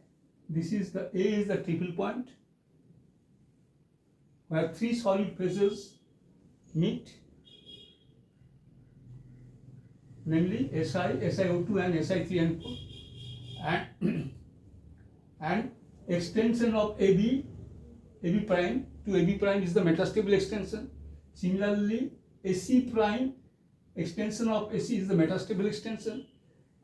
this is the A is the triple point where 3 solid phases meet, namely Si, SiO2 and Si3 and 4, and extension of AB prime to AB prime is the metastable extension. Similarly, AC prime, extension of AC is the metastable extension,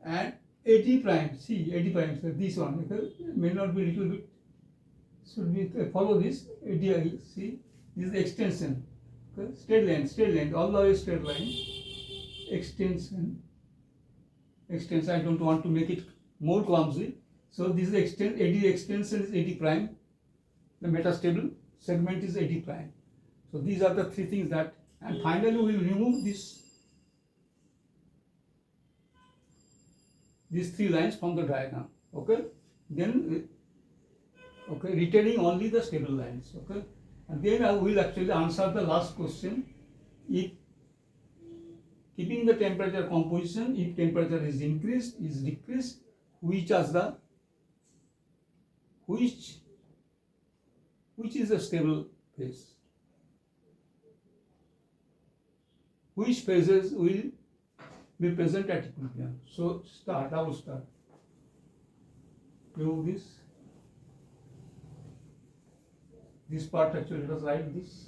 and AD prime, AD prime, so this one, okay, may not be little bit, should be follow this, AD, see, this is the extension, okay, straight line, all the way straight line, extension, I don't want to make it more clumsy, so this is AD extension is AD prime, the metastable segment is AD prime. So these are the 3 things that, and finally we will remove these 3 lines from the diagram, okay, then retaining only the stable lines, okay, and then I will actually answer the last question. If keeping the temperature composition, if temperature is increased, is decreased, which is a stable phase? which phases will be present at equilibrium. So start, I will start. Remove this. This part actually, let us write this.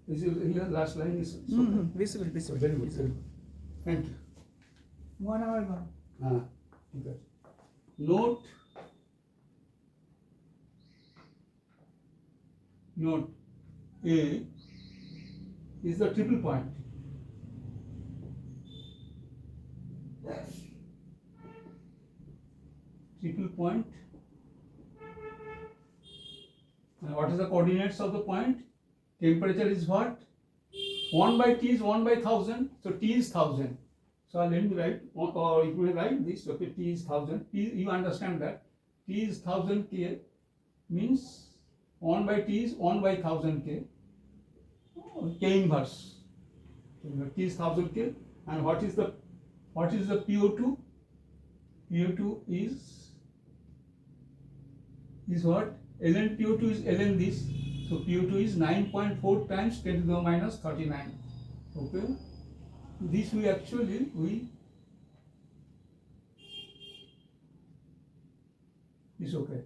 This is here, last line is visible. very good. Very good. Thank you. 1 hour gone. Okay. Note A is the triple point. Triple point. And what is the coordinates of the point? Temperature is what? 1 by T is 1 by 1000. So T is 1000. So let me write, or you will write this, okay, T is 1000. You understand that. T is 1000 K means 1 by T is 1 by 1000 K. K inverse. T is 1000 K. And what is the PO2? PO2 is what? ln PO2 is ln this. So PO2 is 9.4 times 10 to the minus 39. Okay. This we actually is okay.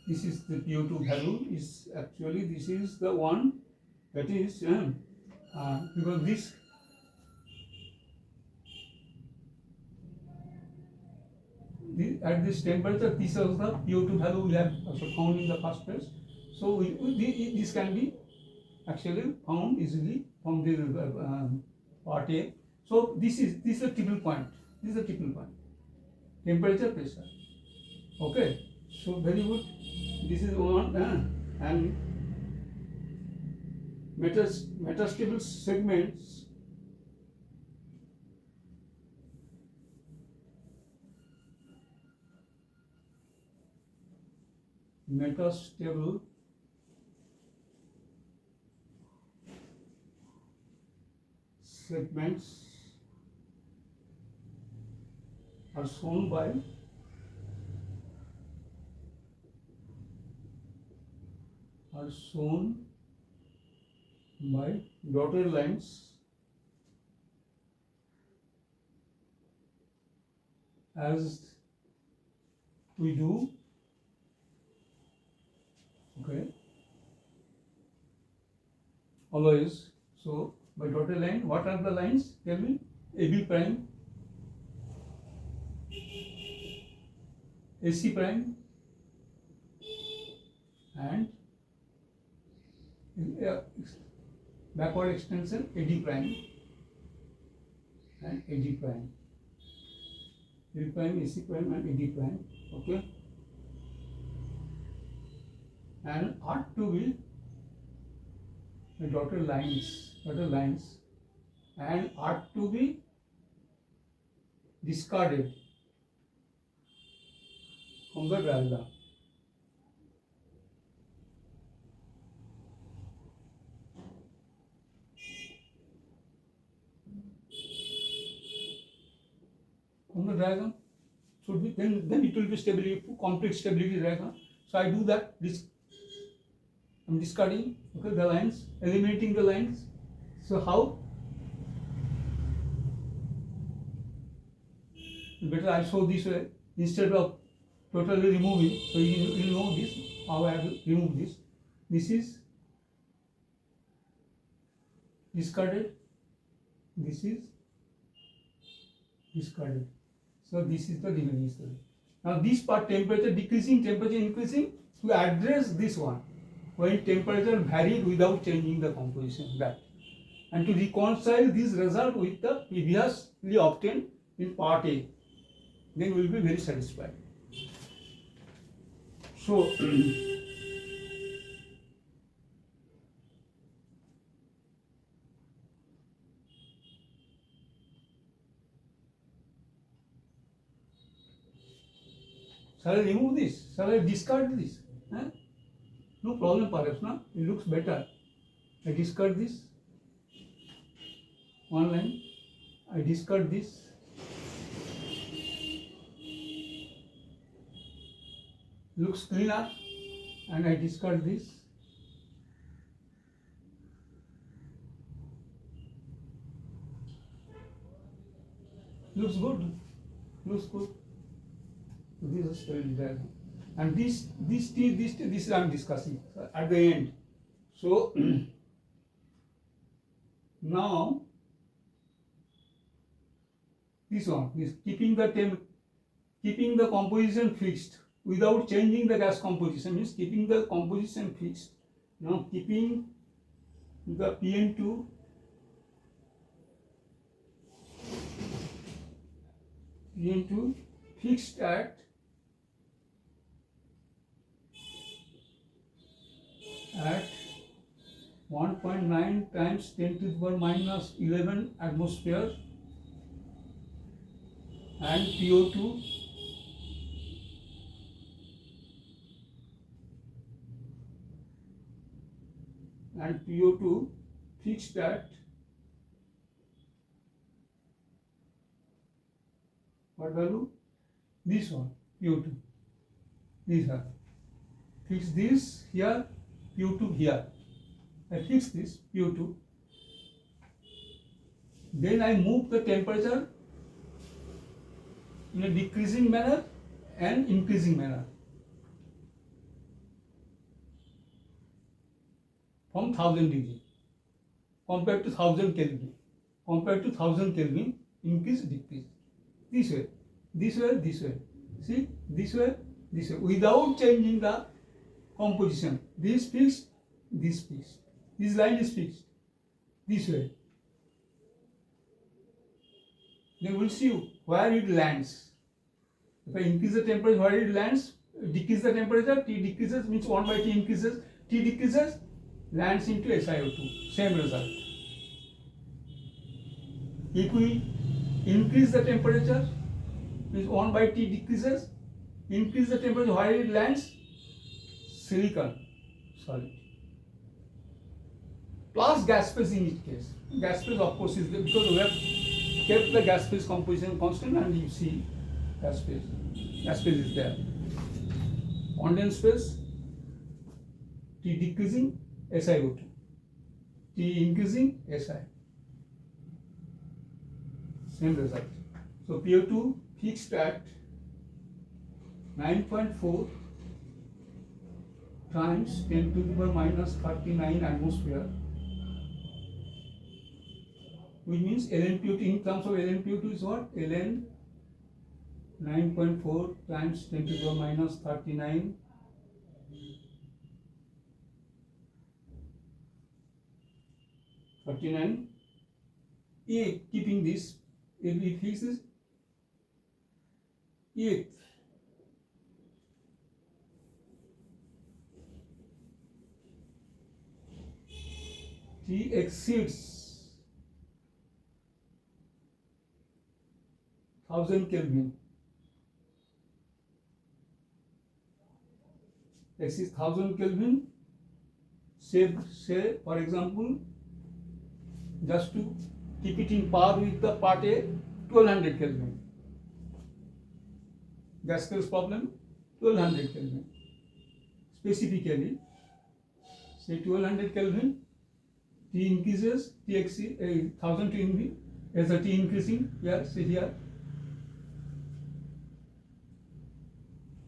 This is the PO2 value is actually, this is the one that is because this at this temperature, this is the PO2 value we have also found in the first place. So this can be actually found easily from the part A. So this is a triple point. This is a triple point. Temperature, pressure. Okay. So very good. This is one and metastable segments. Metastable segments are shown by dotted lines as we do. Okay. Always. So by dotted line, what are the lines? Tell me. AB prime, AC prime, and backward extension AD prime and AD prime. AD prime, AC prime, and AD prime. Okay. And ought to be the dotted lines, and ought to be discarded from the diagram. From the diagram should be then it will be stability, complete stability diagram. So I do that. I'm discarding, okay, the lines, eliminating the lines. So how? Better I show this way instead of totally removing. So you know this, how I have removed this. This is discarded. This is discarded. So this is the remaining story. Now this part, temperature decreasing, temperature increasing, to address this one, when temperature varied without changing the composition, that, and to reconcile this result with the previously obtained in part A, then we will be very satisfied. So shall I remove this? Shall I discard this? No problem perhaps, no? It looks better. I discard this. One line. I discard this. Looks cleaner, and I discard this. Looks good. Looks good. This is still there. And this I am discussing at the end. So now this one is keeping the composition fixed without changing the gas composition, means keeping the composition fixed. Now keeping the PN2 fixed at 1.9 times 10 to the power minus 11 atmosphere, and PO2 fixed at what value? This one, PO2. These are. Fix this here, PO2 here. I fix this PO2. Then I move the temperature in a decreasing manner and increasing manner from 1000 degree compared to 1000 Kelvin. Compared to 1000 Kelvin, increase, decrease. This way, this way, this way. See, this way, this way, without changing the composition. This fixed, this fixed. This line is fixed. This way. Then we'll see where it lands. If I increase the temperature, where it lands, decrease the temperature, T decreases, means 1 by T increases, T decreases, lands into SiO2. Same result. If we increase the temperature, means 1 by T decreases, increase the temperature, where it lands, silicon solid. Plus gas phase in each case. Gas phase of course is there because we have kept the gas phase composition constant, and you see gas phase. Gas phase is there. Condensed phase, T decreasing, SiO2. T increasing, Si. Same result. So PO2 fixed at 9.4 times 10 to the power minus 39 atmosphere, which means ln/PO2 in terms of ln/PO2 is what? ln 9.4 times 10 to the power minus 39 keeping this, if we fix this, if T exceeds 1000 Kelvin, exceeds 1000 Kelvin, say for example, just to keep it in par with the part A, 1200 Kelvin. Gas phase problem, 1200 Kelvin. Specifically, say 1200 Kelvin, T increases, T exceeds 1000 to increase, as a T increasing here, say here,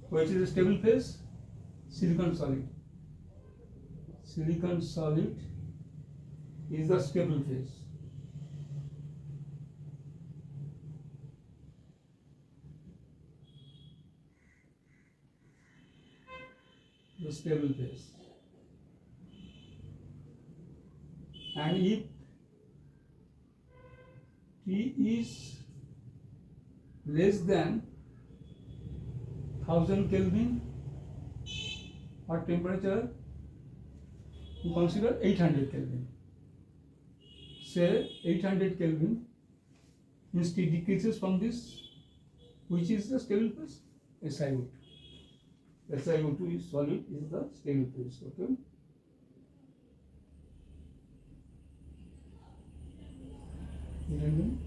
which is a stable phase, silicon solid. Silicon solid is the stable phase. The stable phase. And if T is less than 1000 Kelvin, what temperature? You consider 800 Kelvin. Say 800 Kelvin means T decreases from this, which is the stable phase, SiO2. SiO2 is solid, is the stable phase. Okay. 11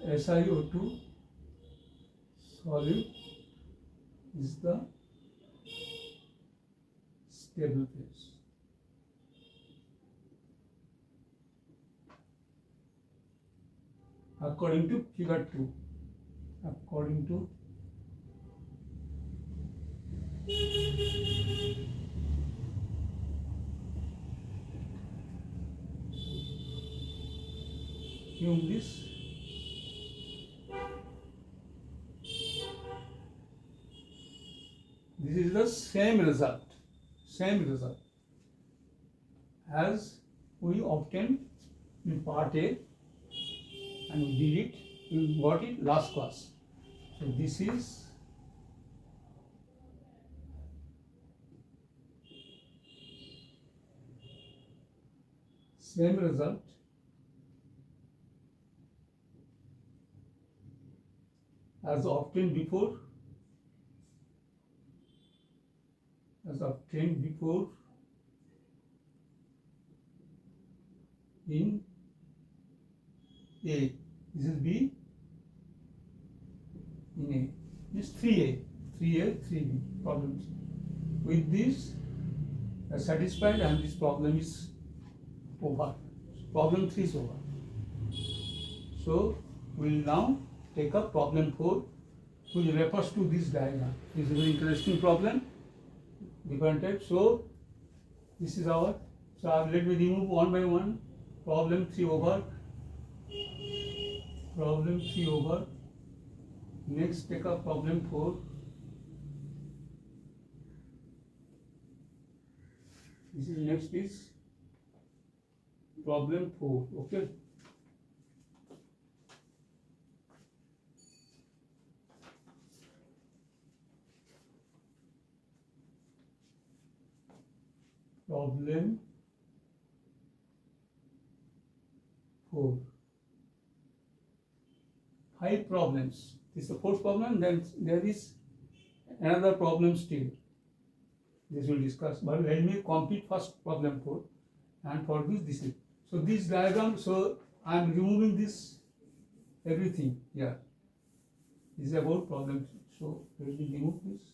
SiO2 solid is the stable phase. According to figure 2. According to this, this is the same result as we obtained in part A, and we did it, we got it last class. So this is same result as obtained before, in A. This is B in A. This 3A, 3B problems. With this satisfied, and this problem is over. Problem 3 is over. So we will now take up problem 4, which refers to this diagram. This is a very interesting problem, different type. So this is our, so let me remove one by one. Problem 3 over. Next take up problem 4. This is next is problem 4. Okay. Problem 4. 5 problems. This is the fourth problem. Then there is another problem still. This will discuss. But let me complete first problem 4, and for this is. So this diagram. So I am removing this everything here. This is about problem 3. So let me remove this.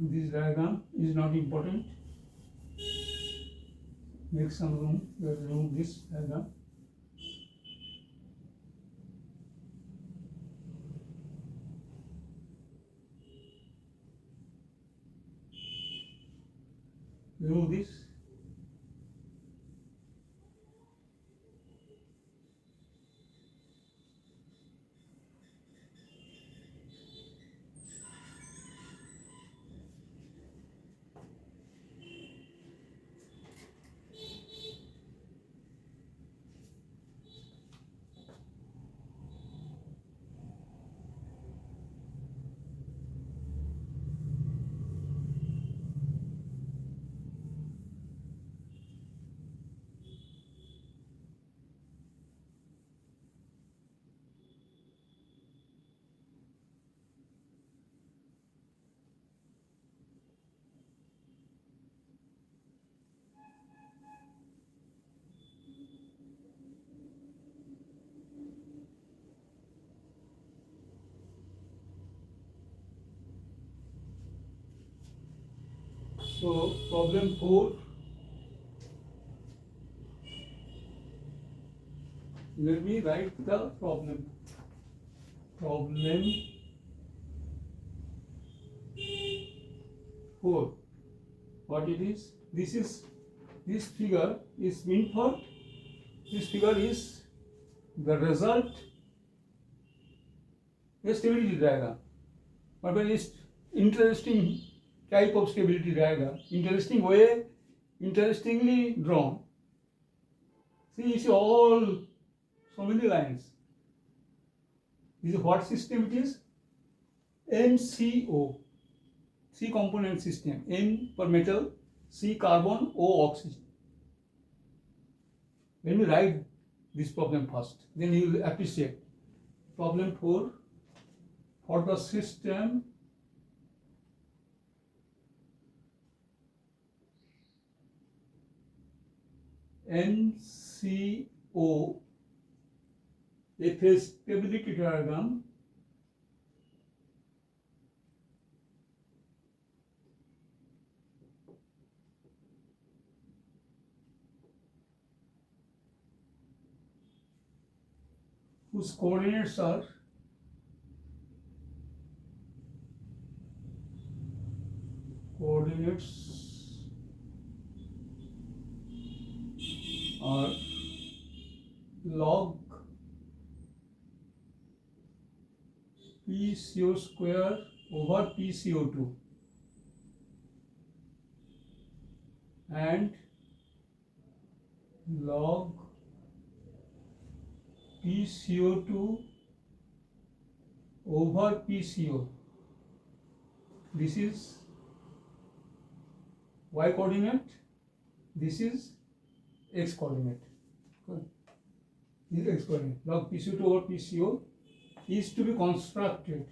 This diagram is not important. Make some room. We have removed this diagram. Remove this. So problem 4. Let me write the problem. Problem 4. What it is? This figure is meant for. This figure is the result. A stability diagram. But when it's interesting type of stability diagram, interesting way, interestingly drawn. See, you see all so many lines. This is what system it is? MCO. 3 component system. M for metal, C carbon, O oxygen. When we write this problem first, then you will appreciate. Problem 4, for the system MCO, a phase stability diagram whose coordinates are log PCO square over PCO2 and log PCO2 over PCO. This is y coordinate, this is x coordinate. This is x coordinate. Log PCO2 over PCO is to be constructed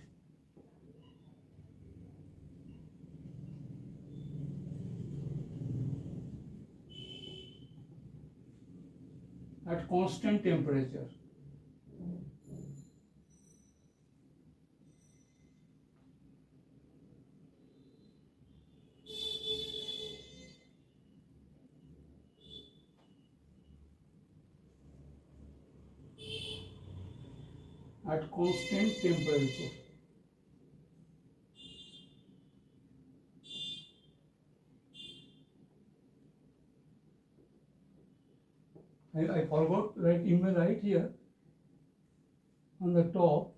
at constant temperature. At constant temperature. I forgot, right? You may write here on the top,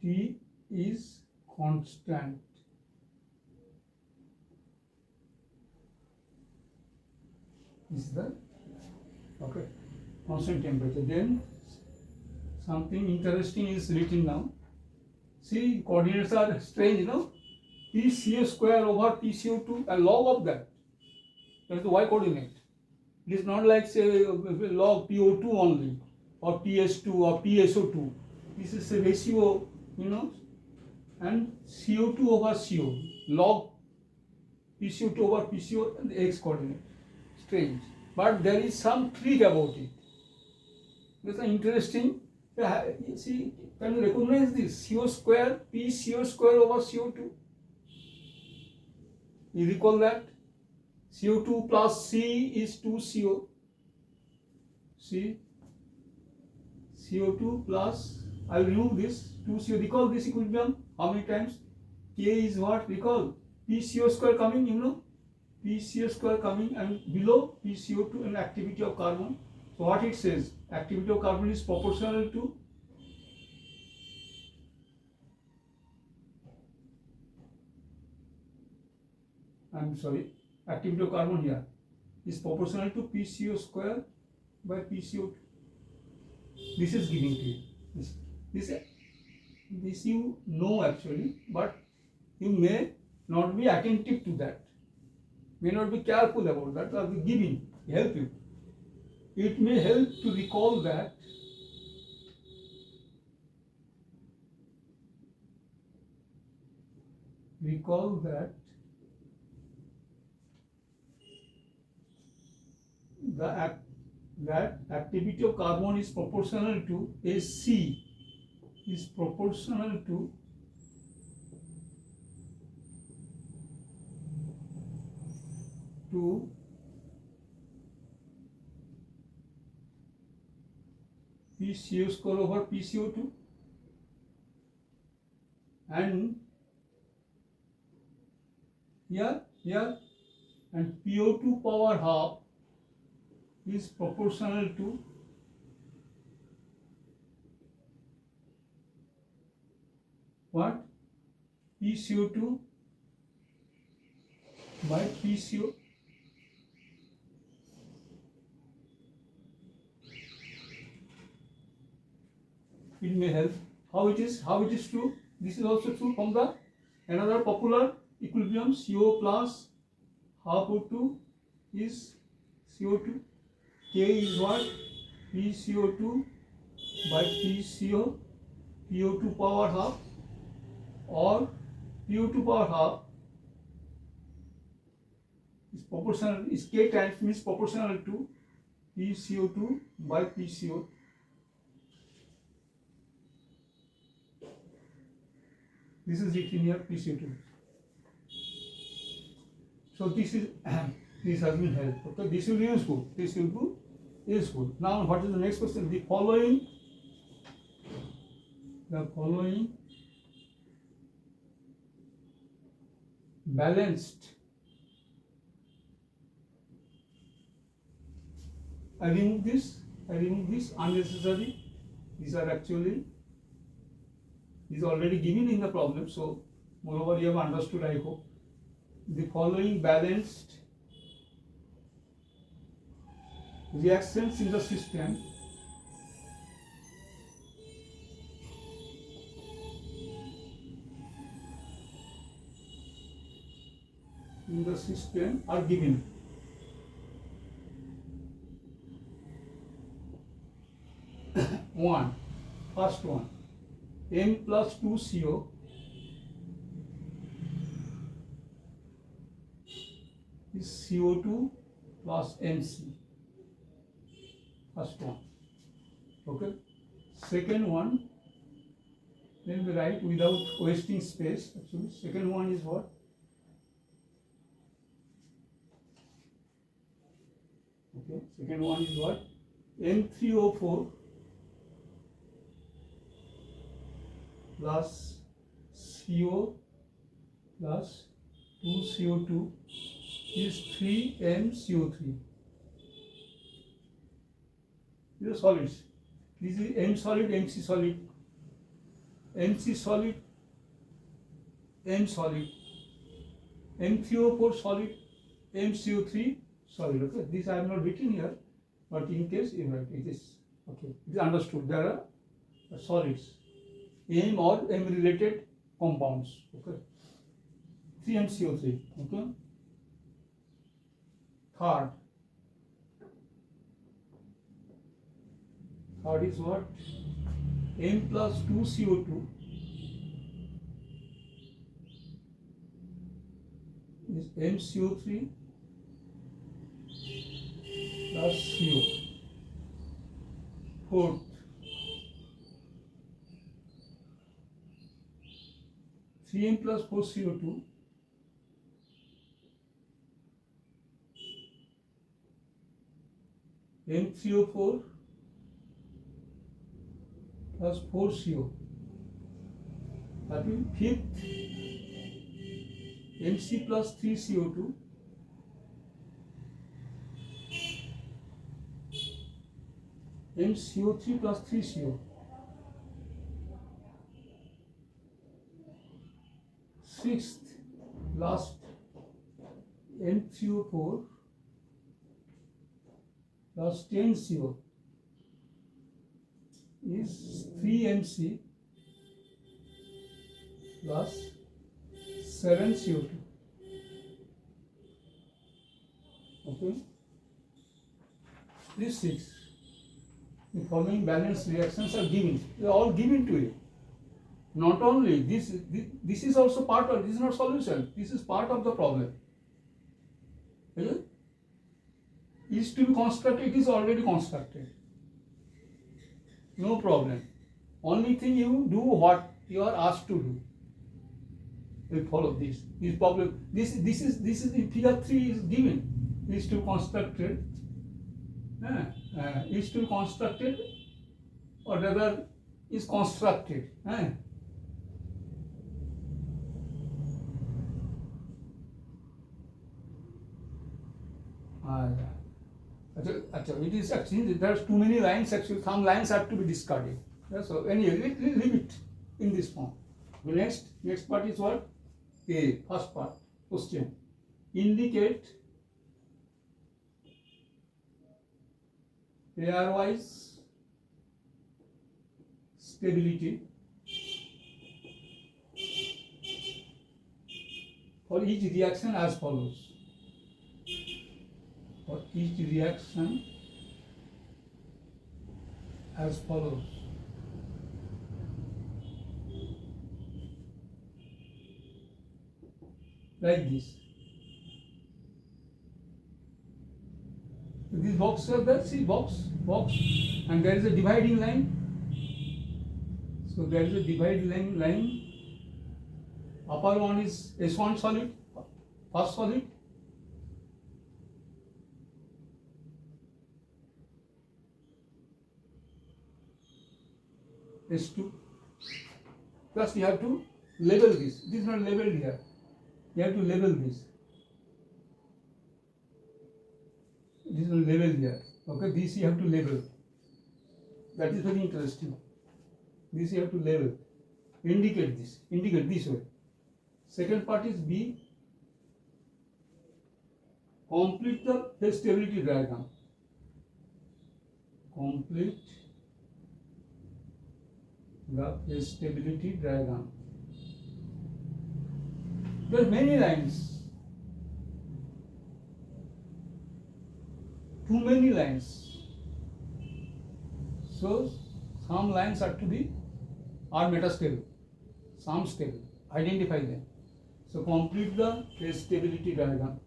T is constant. Is that okay? Constant temperature. Then something interesting is written down. See, coordinates are strange, you know. PCO square over PCO2, a log of that. That is the y coordinate. It is not like say log PO2 only or PS2 or PSO2. This is a ratio, you know, and CO2 over CO. Log PCO2 over PCO and the x coordinate. Strange. But there is some trick about it. It's interesting. See, can you recognize this? CO square, PCO square over CO2. You recall that? CO2 plus C is 2CO. See? CO2 plus, I will remove this, 2CO. Recall this equilibrium. How many times? K is what? Recall. PCO square coming, you know? PCO square coming and below PCO2 and activity of carbon. So what it says? Activity of carbon is proportional to activity of carbon here is proportional to PCO square by PCO2. This is giving to you. This you know actually, but you may not be attentive to that. May not be careful about that. Or giving help you. It may help to recall that that activity of carbon is proportional to AC is proportional to PCO square over PCO2. and here and PO2 power half is proportional to what? PCO2 by PCO. It may help. How it is true? This is also true from the another popular equilibrium. CO plus half O2 is CO2. K is what? PCO2 by PCO, PO2 power half, or PO2 power half is proportional, is K times means proportional to PCO2 by PCO. This is it in here, PCO2. So this is this has been helped. Okay, this will be useful. This will be useful. Now, what is the next question? The following balanced. I remove this unnecessary. These are actually, is already given in the problem, so moreover you have understood, I hope. The following balanced reactions in the system are given. First one, M plus 2CO is CO2 plus MC. First one. Okay. Second one, then we write without wasting space. Actually, second one is what? Okay. Second one is what? M3O4 plus CO plus 2CO2 is 3MCO3. These are solids. This is M solid, MC solid, MC solid, M solid, M3O4 solid, MCO3 solid. Okay, this I have not written here, but in case it is okay. It is understood. There are solids, M or M related compounds. Okay, 3MCO3. Okay. Third is what? M plus 2CO2 is MCO3 plus CO. Fourth, CM plus 4CO2 M3O4 plus 4CO. That will be fifth, MC plus 3CO2 MCO3 plus 3CO. Sixth, last, M3O4 plus 10CO is 3MC plus 7CO2. Okay. These six. The following balanced reactions are given. They are all given to you. Not only this is also part of, this is not solution. This is part of the problem. Okay? Is to be constructed, it is already constructed. No problem. Only thing you do what you are asked to do. You follow this. This problem. This is in figure 3 is given. Is to be constructed. Is to be constructed, or rather is constructed. It is actually, there's too many lines actually, some lines have to be discarded. Yeah, so anyway, leave it in this form. The next part is what? A, first part, question. Indicate pairwise stability for each reaction as follows. For each reaction as follows. Like this. This box are there, see box, and there is a dividing line. So there is a dividing line. Upper one is S1 solid, first solid. S2. Plus you have to label this. This is not labeled here. You have to label this. This is not labeled here. Okay, this you have to label. That is very interesting. This you have to label. Indicate this way. Second part is B. Complete the phase stability diagram. Complete the phase stability diagram. There are many lines. Too many lines. So some lines are metastable, some stable. Identify them. So complete the phase stability diagram.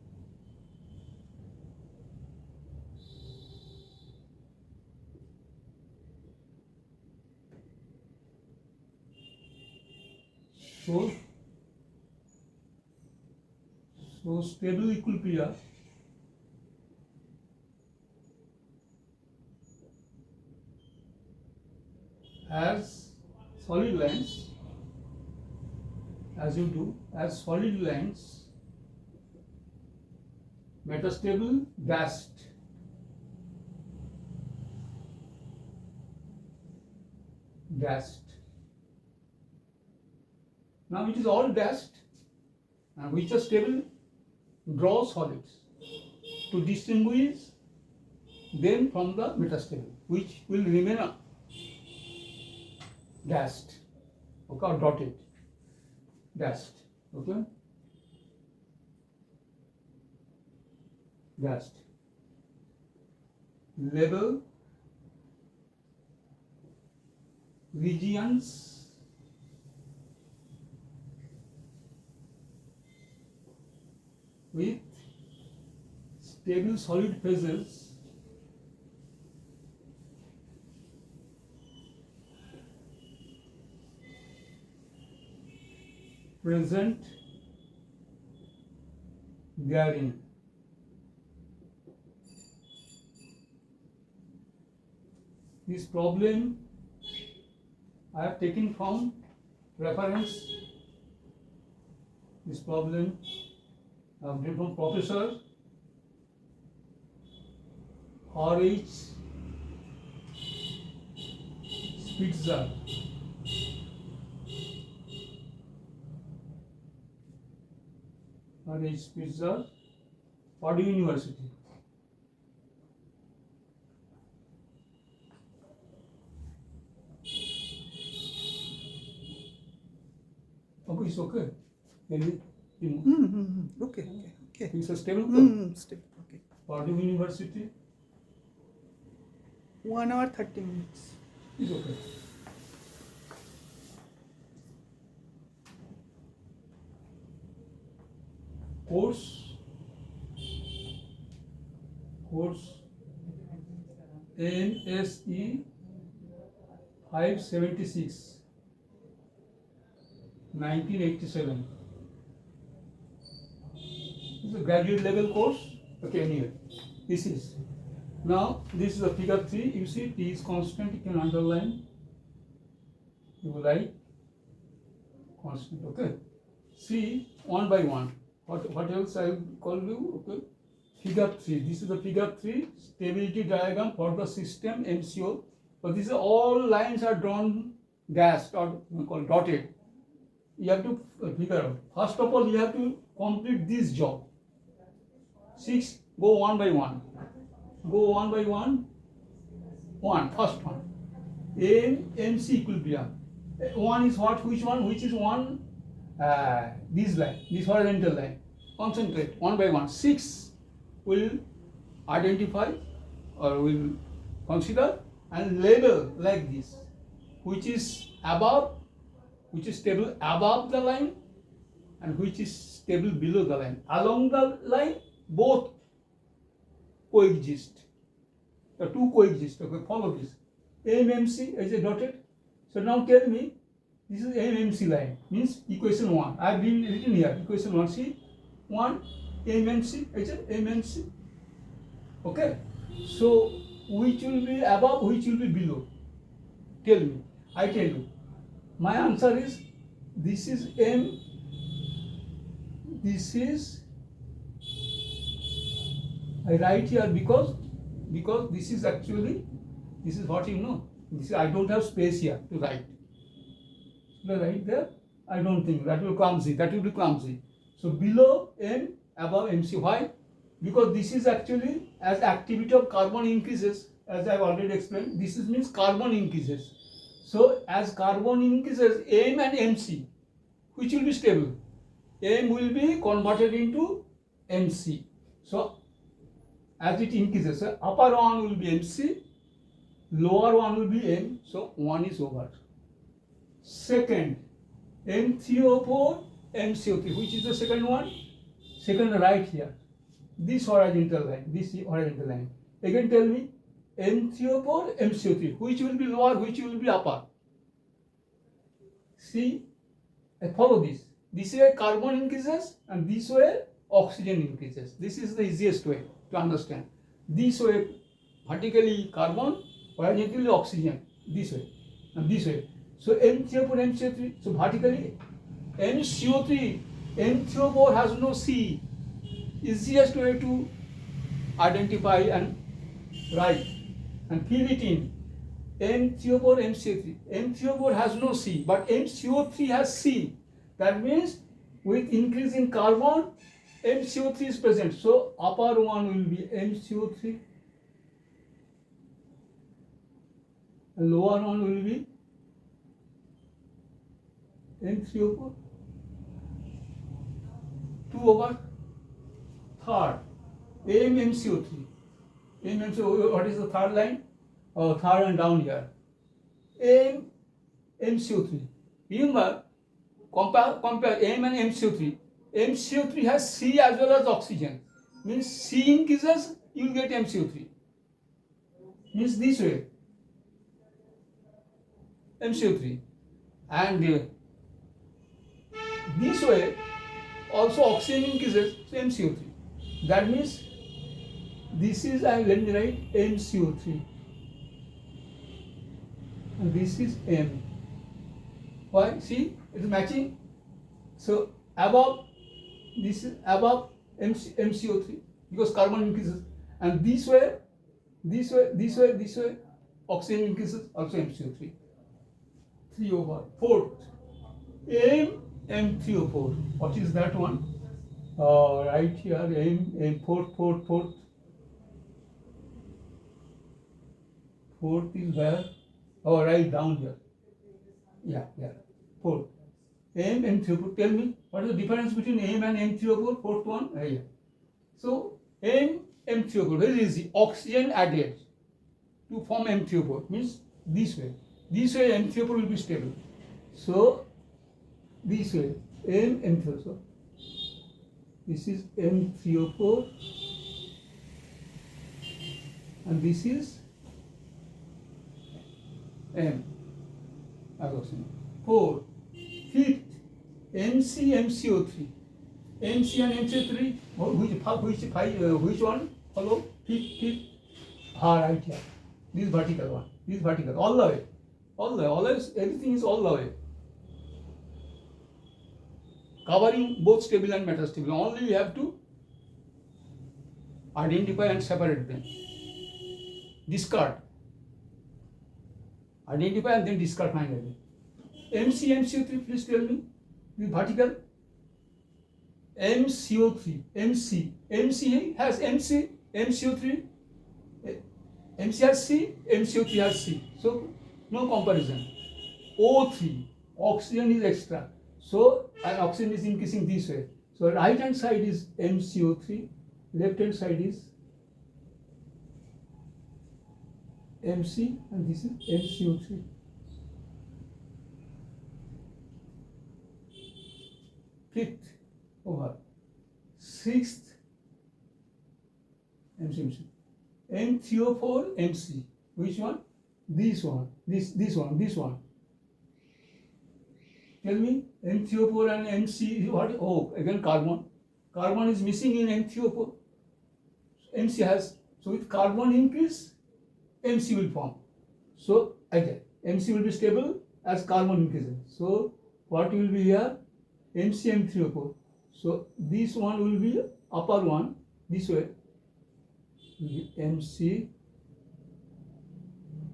So stable equilibria as solid lines, as you do, as solid lines, metastable dashed. Now it is all dashed, and which are stable, draw solids to distinguish them from the metastable, which will remain dashed, okay, or dotted, dashed, okay, dashed. Label regions with stable solid phases present therein. This problem I have taken from reference. This problem I have taken from Professor R.H. Spitzer. R.H. Spitzer, Purdue University. Okay, it's okay. Okay. It's a stable. Stable. Okay. Purdue University. 1 hour 30 minutes. It's okay. Course NSE 576 1987. This is a graduate level course. Okay, anyway, this is. Now, this is the figure 3. You see, T is constant. You can underline. You will write constant. Okay. See, one by one. What else I will call you? Okay. Figure 3. This is the figure 3 stability diagram for the system MCO. So these are all lines are drawn dashed or called dotted. You have to figure out. First of all, you have to complete this job. 6, go one by one. Go one by one. First one. MC equilibrium. One is what? Which one? Which is one? This line, this horizontal line. Concentrate one by one. 6 will identify or will consider and label like this, which is above, which is stable above the line and which is stable below the line. Along the line, both coexist. The two coexist. Okay, follow this. MMC is a dotted. So now tell me, this is MMC line, means equation 1. I have been written here, equation 1. See, 1, MMC, is it MMC? Okay. So, which will be above, which will be below? Tell me. I tell you. My answer is, this is M, this is, I write here because this is actually, this is what you know. This is, I don't have space here to write. Should I write there? I don't think. That will clumsy. That will be clumsy. So below M, above MC. Why? Because this is actually, as activity of carbon increases, as I have already explained, this is means carbon increases. So as carbon increases, M and MC, which will be stable? M will be converted into MC. So as it increases, so upper one will be MC, lower one will be M. So 1 is over. Second, M3O4, MCO3. Which is the second one? Second right here. This horizontal line. This horizontal line. Again tell me, M3O4, MCO3. Which will be lower, which will be upper? See, follow this. This way carbon increases and this way oxygen increases. This is the easiest way to understand. This way vertically carbon, horizontally oxygen. This way and this way. So M3O4, MCO3. So vertically MCO3, M3O4 has no C. Easiest way to identify and write and fill it in. M3O4, MCO3. M3O4 has no C, but MCO3 has C. That means with increase in carbon, MCO3 is present. So upper one will be MCO3 and lower one will be M3O4. 2 over third. MMCO3. MMCO, what is the third line? Oh, third and down here. MCO3. Remember, compare M and MCO3. MCO3 has C as well as oxygen. Means C increases, you will get MCO3. Means this way. MCO3. And this way also oxygen increases, so MCO3. That means this is, let me write MCO3 and this is M. Why? See, it is matching. So above, this is above MCO3 because carbon increases, and this way, oxygen increases, also MCO3. 3 over 4. M3O4. What is that one? Right here, fourth. Fourth is where? Oh, right down here. Yeah. Fourth. M3O4. Tell me, what is the difference between M and M3O4? Fourth one? Here. So, M3O4, very easy. Oxygen added to form M3O4. Means this way. This way M3O4 will be stable. So, this way, M3O4. This is M3O4 and this is M. 4. Fifth, MCO3. MC and MC3. Which one? Follow. Fifth. Right here. This vertical one. This vertical. All the way. Always everything is all the way. Covering both stable and metastable. Only you have to Identify and separate them. Discard. Identify and then discard finally. MCO3, please tell me. The vertical. MCO3. MC has MCO3. MC has C, MCO3 has C. So no comparison. O3, oxygen is extra. So and oxygen is increasing this way. So right hand side is MCO3, left hand side is MC, and this is MCO3. Fifth over. Sixth MC. M3O4 MC. Which one? This one. This one. Tell me, M3O4 and MC, what? Oh, again carbon. Carbon is missing in M3O4. MC has, so with carbon increase, MC will form. So again, MC will be stable as carbon increases. So what will be here? MC M3O4. So this one will be upper one, this way. MC,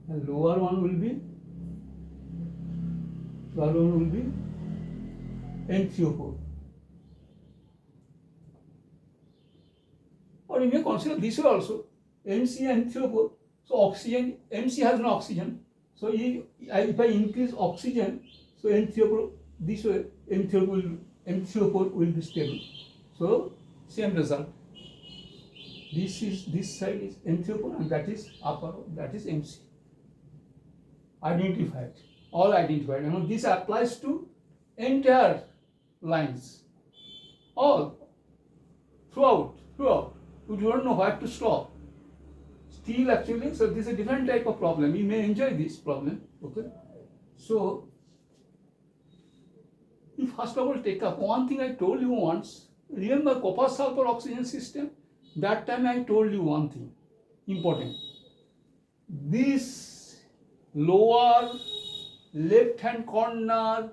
and lower one will be M3O4. Or you may consider this way also, MC and M3O4. So oxygen, MC has no oxygen. So if I increase oxygen, so M3O4 this way, M3O4 will be stable. So same result. This side is M3O4 and that is upper, that is MC. Identified, all identified. You know, this applies to entire lines, all throughout. You don't know where to stop. Still, actually, so this is a different type of problem. You may enjoy this problem. Okay, so you first of all take up one thing I told you once. Remember copper sulfur oxygen system? That time I told you one thing important. This lower left hand corner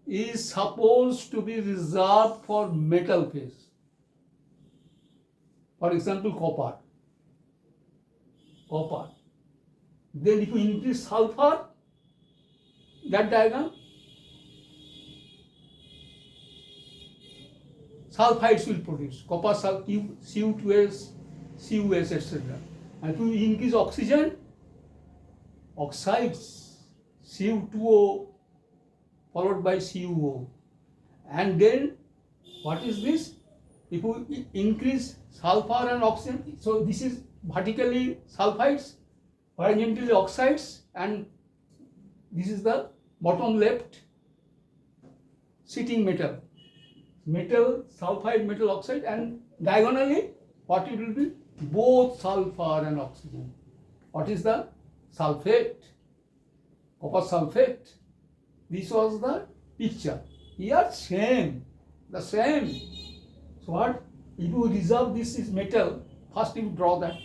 is supposed to be reserved for metal phase. For example, copper. Then if you increase sulfur, that diagram, sulfides will produce copper Cu2S, CuS, etc. And if you increase oxygen, oxides, Cu2O followed by CuO. And then what is this? If you increase sulfur and oxygen, so this is vertically sulfides, horizontally oxides, and this is the bottom left sitting metal, sulfide, metal oxide, and diagonally what it will be? Both sulfur and oxygen. What is the sulfate? Copper sulfate. This was the picture. Here the same. So what? If you reserve this is metal, first you draw that.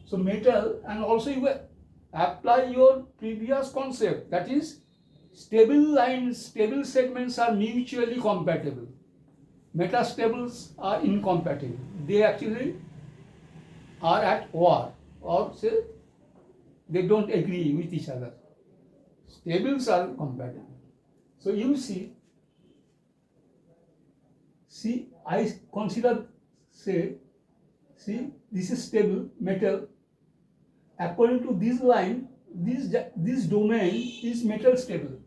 So metal, and also you apply your previous concept, that is stable lines, stable segments are mutually compatible. Metastables are incompatible. They actually are at war, or say they don't agree with each other. Stables are compatible. So you see, I consider, this is stable metal. According to this line, this domain is metal stable,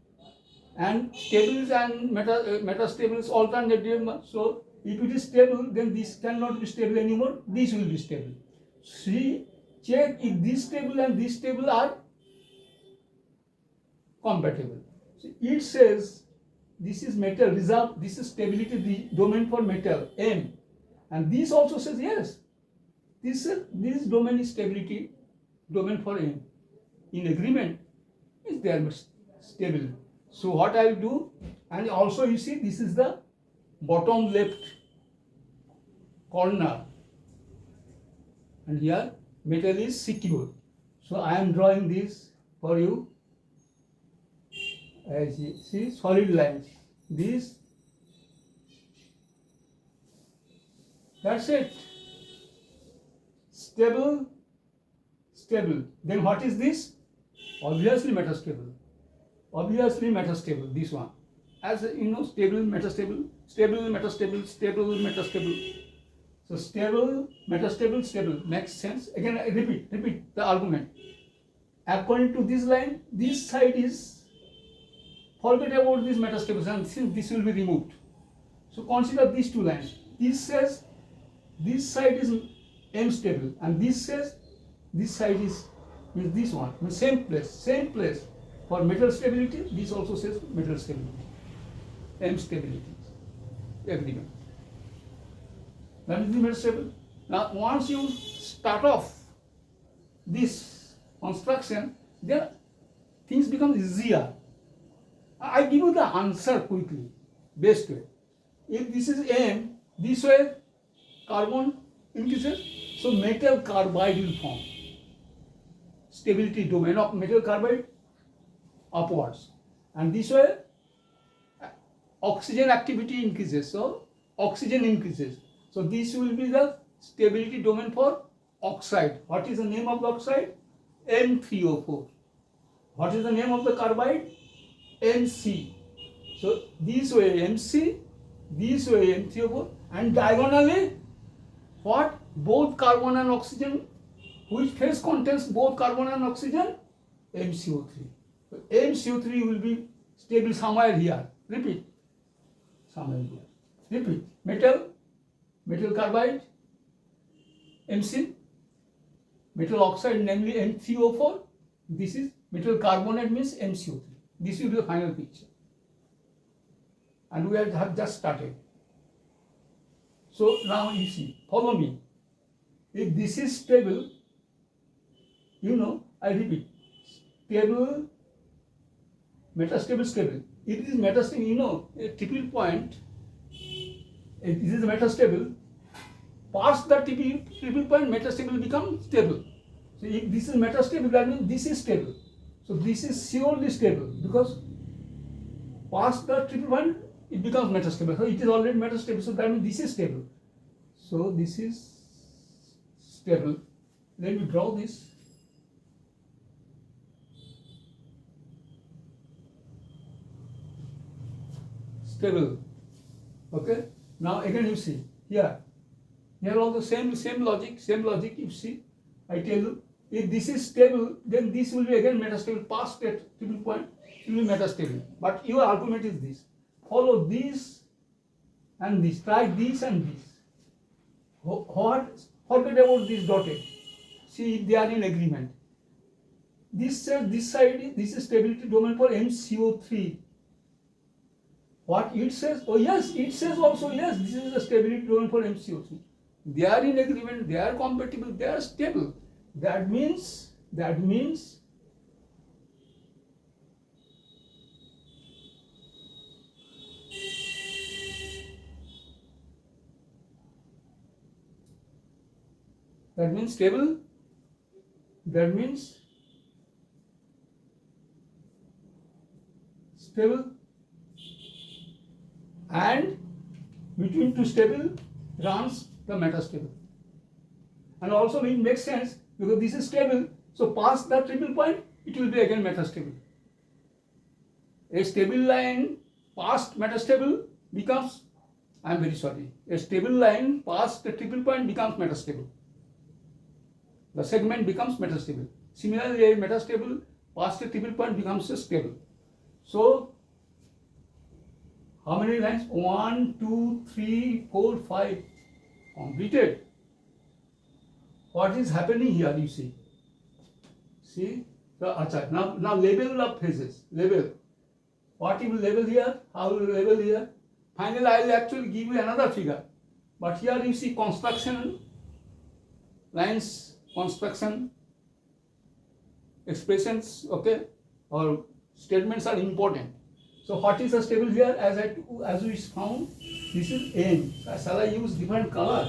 and stables and metastables alternative. So if it is stable, then this cannot be stable anymore. This will be stable. Check if this table and this table are compatible. So it says this is metal reserve. This is stability, the domain for metal M, and this also says yes. This domain is stability domain for M. In agreement, is there stable. So what I will do, and also you see this is the bottom left corner, and here metal is secure. So I am drawing this for you. As you see, solid lines. This, that's it. stable, stable. Then what is this? Obviously metastable. Obviously metastable, this one. As you know, stable, metastable, stable, metastable, stable, metastable. So stable, metastable, stable. Makes sense. Again, I repeat the argument. According to this line, this side is, forget about this metastable, and since this will be removed. So consider these two lines. This says this side is M stable, and this says this side is means this one. Means same place. For metal stability, this also says metal stability. M stability. Agreement. That is the metal stable. Now once you start off this construction, then things become easier. I give you the answer quickly, best way. If this is M, this way carbon increases, so metal carbide will form. Stability domain of metal carbide upwards, and this way oxygen activity increases, so oxygen increases. So this will be the stability domain for oxide. What is the name of the oxide? M3O4. What is the name of the carbide? MC. So this way MC, this way M3O4, and diagonally what? Both carbon and oxygen. Which phase contains both carbon and oxygen? MCO3. So MCO3 will be stable somewhere here. Repeat. Somewhere here. Repeat. Metal carbide, MC, metal oxide, namely M3O4. This is metal carbonate, means MCO3. This will be the final picture. And we have just started. So now you see, follow me. If this is stable, you know, I repeat, stable, metastable, stable. If it is metastable, you know, a triple point, if this is metastable, past the triple point, metastable becomes stable. So if this is metastable, that means this is stable. So this is surely stable because past the triple point, it becomes metastable. So it is already metastable, so that means this is stable. So this is stable. Let me draw this. Stable. Okay. Now again you see here also same logic. You see, I tell you, if this is stable, then this will be again metastable. Past that triple point, it will be metastable. But your argument is this: follow this and this. Try this and this. What? Forget about this dotted. See if they are in agreement. This says this side, this is stability domain for MCO3. What it says? Oh yes, it says also yes, this is the stability domain for MCO3. They are in agreement, they are compatible, they are stable. That means stable. That means stable. And between two stable runs the metastable. And also it makes sense because this is stable, so past the triple point, it will be again metastable. A stable line past metastable becomes, I am very sorry, a stable line past the triple point becomes metastable. The segment becomes metastable. Similarly, a metastable past the triple point becomes stable. So how many lines? 1, 2, 3, 4, 5 completed. What is happening here? You see. See? Now label of phases. Label. What you will label here? How you will label here? Finally, I will actually give you another figure. But here you see construction lines, construction expressions, okay, or statements are important. So what is the stable here? As we found, this is N. Shall I use different color?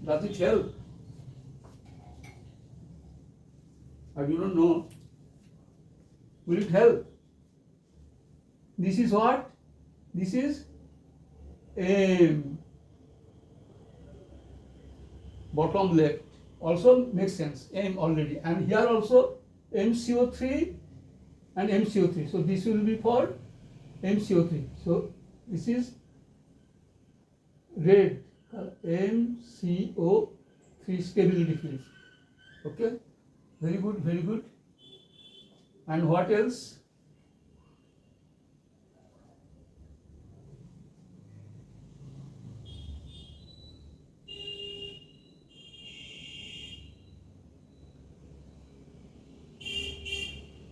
Does it help? I do not know. Will it help? This is what? This is M. Bottom left. also makes sense, M already, and here also MCO3 and MCO3. So this will be for MCO3. So this is red MCO3 stability field. Okay, very good, very good. And what else?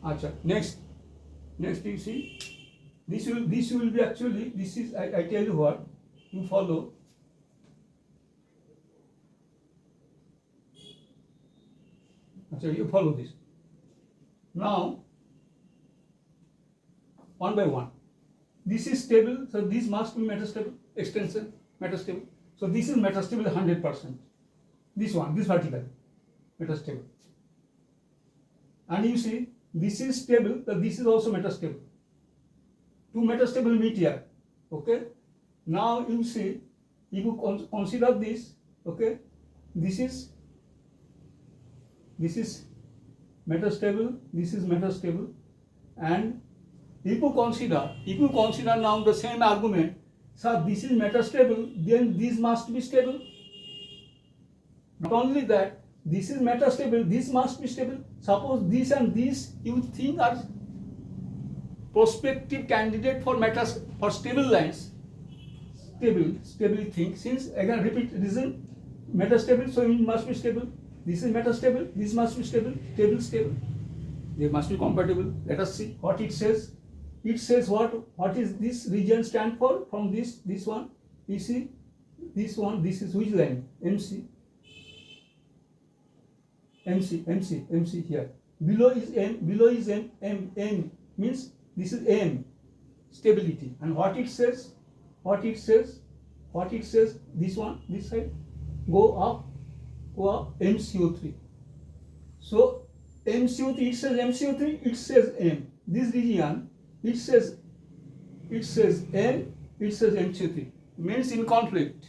Acha. Next you see, this will be actually, this is, I tell you what, you follow. Acha, you follow this. Now, one by one. This is stable, so this must be metastable, extension, metastable. So this is metastable 100%. This one, this vertical, metastable. And you see, this is stable, so this is also metastable. Two metastable meet here. Okay. Now you see, if you consider this, okay, this is metastable, this is metastable, and if you consider now the same argument, so this is metastable, then this must be stable. Not only that, this is metastable, this must be stable. Suppose this and this you think are prospective candidate for stable lines, stable thing. Since again repeat reason, metastable, so it must be stable. This is metastable, this must be stable, stable. They must be compatible. Let us see what it says. It says what is this region stand for? From this one, you see, this one, this is which line? MC here. Below is M means this is M, stability. And what it says, this one, this side, go up, MCO3. So MCO3, it says MCO3, it says M. This region, it says M, it says MCO3. Means in conflict,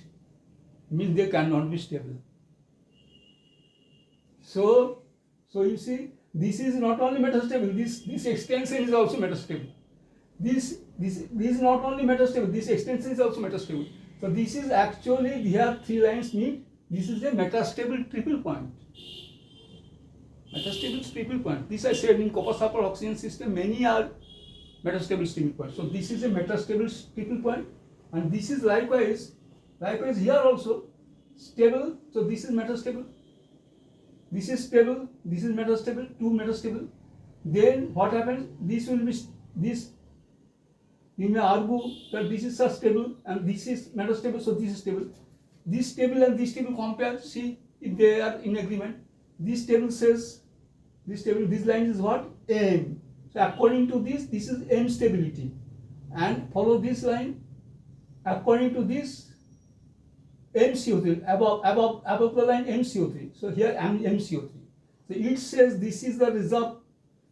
means they cannot be stable. So you see, this is not only metastable, this extension is also metastable. This is not only metastable, this extension is also metastable. So this is actually, here three lines meet. This is a metastable triple point. Metastable triple point. This I said in copper-sulfur oxygen system, many are metastable triple points. So this is a metastable triple point, and this is likewise here also stable. So this is metastable. This is stable, this is metastable, two metastable. Then what happens? This will be this. You may argue that this is such stable and this is metastable, so this is stable. This table and this table compare, see if they are in agreement. This table says, this line is what? M. So according to this is M stability. And follow this line, according to this, MCO3, above the line MCO3. So here MCO3. So it says this is the reserve,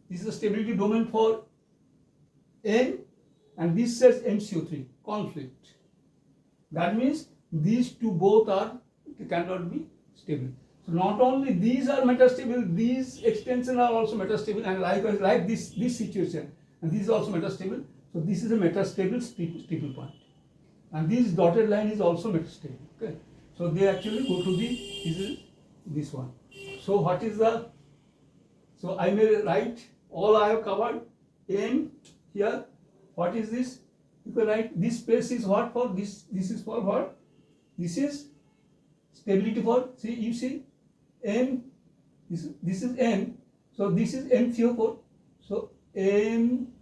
this is the stability domain for N, and this says MCO3, conflict. That means these two both cannot be stable. So not only these are metastable, these extensions are also metastable, and likewise like this situation, and this is also metastable. So this is a metastable triple point. And this dotted line is also metastable. Okay, so they actually go to this one. So what is so I may write all I have covered M here. What is this? You can write this space is what for this. This is for what? This is stability for. See, you see M. This is M. So this is M3O4. So M.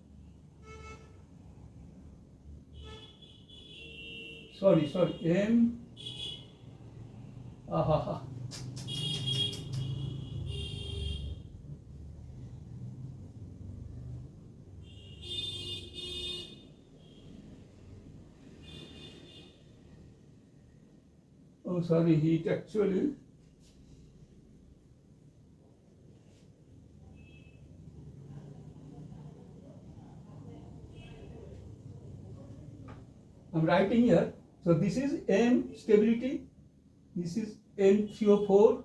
Sorry, M. Oh, sorry, it actually. I'm writing here. So this is M stability, this is M3O4,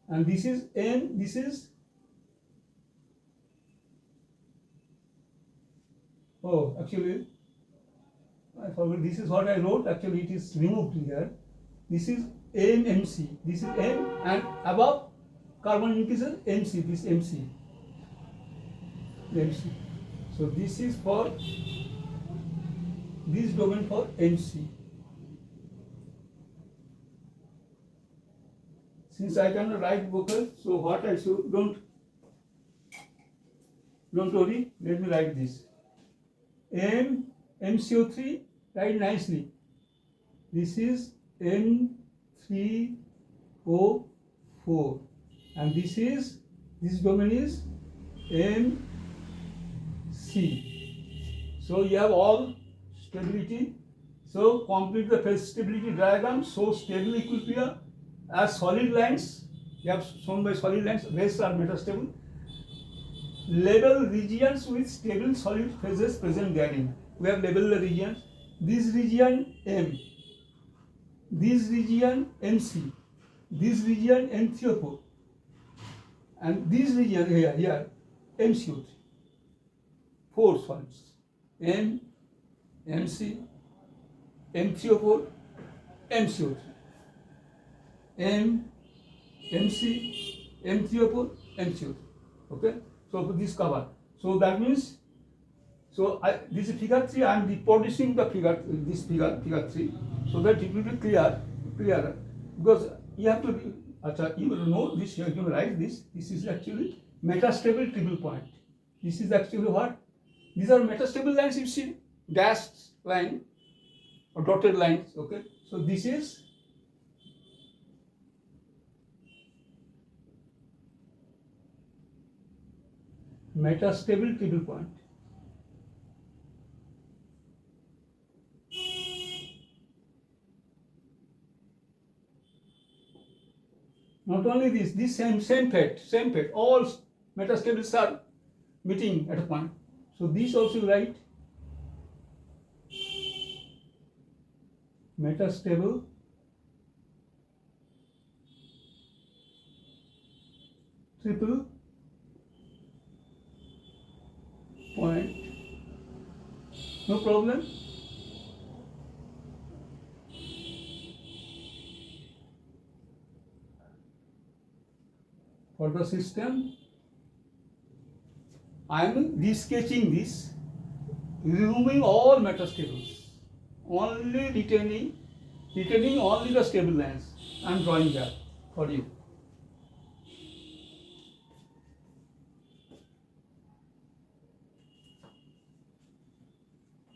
and this is M, this is, oh, actually, I forgot, this is what I wrote, actually it is removed here. This is NMC, this is N, and above carbon increases MC, this MC. MC. So this is for this domain for MC. Since I cannot write vocal, so what I should, don't worry, let me write this. MCO3, write nicely. This is M3O4, and this domain is MC. So you have all stability. So complete the phase stability diagram. So stable equilibria as solid lines. You have shown by solid lines. Rest are metastable. Label regions with stable solid phases present therein. We have labeled the regions. This region M, this region MC, this region M3O4, and this region here MCO3. 4 solids: M, MC, M3O4, MCO3. M, MC, M3O4, MCO3. Okay. So this cover. So that means, so this is figure 3. I am reproducing the figure 3, so that it will be clearer. Because you have to, you know this. You can write this. This is actually metastable triple point. This is actually what? These are metastable lines. You see, dashed line or dotted lines. Okay. So this is metastable triple point. Not only this same fate, all metastables are meeting at a point. So this also write metastable triple point. No problem. For the system, I am resketching this, removing all metastables, only retaining only the stable lines. I am drawing that for you.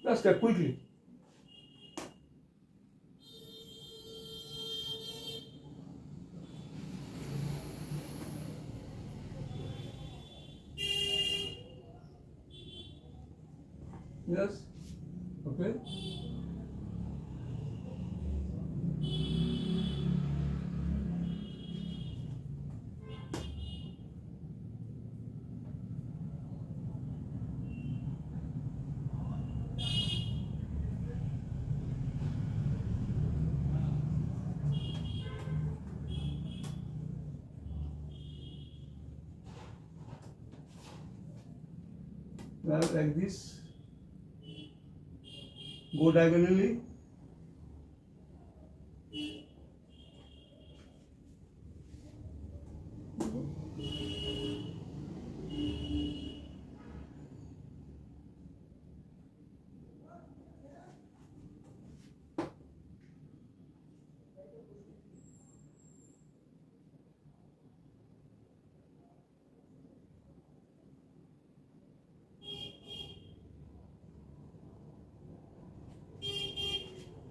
Just quickly. Yes. Okay. Well, like this. Go diagonally.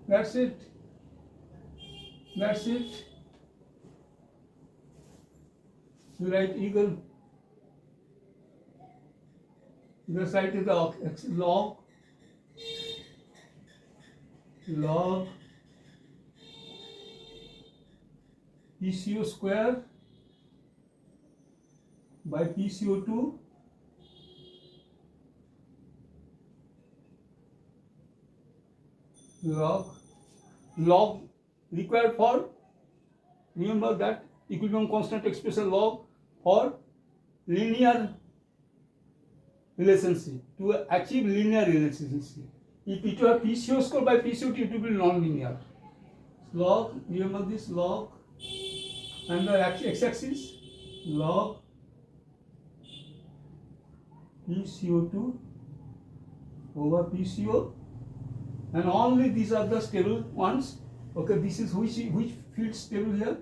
That's it. That's it. You write equal. The side is the log PCO square by PCO2 log required for, remember that equilibrium constant expression log for linear relationship, to achieve linear relationship. If it were PCO score by PCOT, it will be non-linear. Log, remember this log, and the x-axis log PCO2 over PCO, and only these are the stable ones. Okay, this is which field stable here?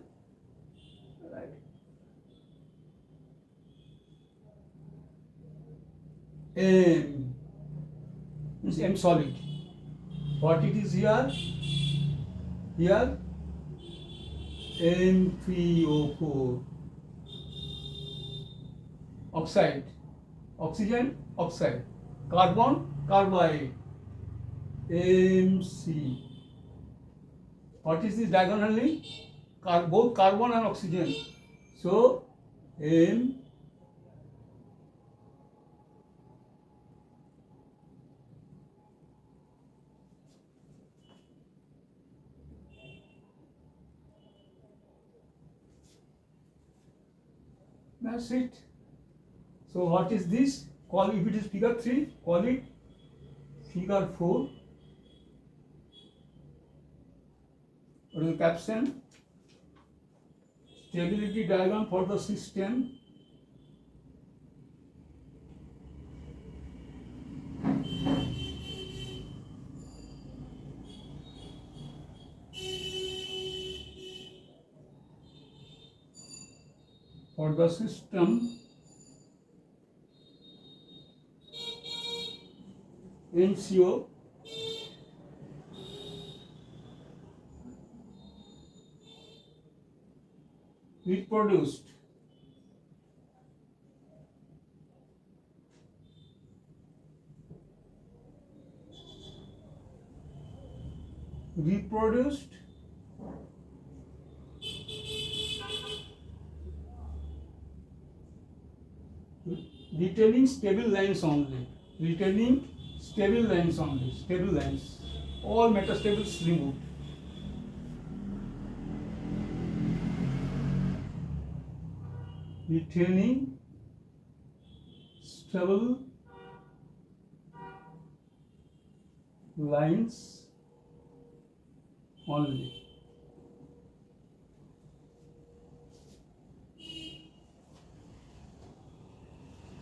Right. M is M solid. What it is here? Here M3O4 oxide, oxygen oxide, carbon carbide, MC. What is this diagonally? Both carbon and oxygen. So M that's it. So what is this? Call, if it is figure 3, call it figure 4. What is the caption? Stability diagram for the system. For the system MCO reproduced retaining stable lines only, retaining stable lines only, stable lines, all metastables removed. Retaining stable lines only.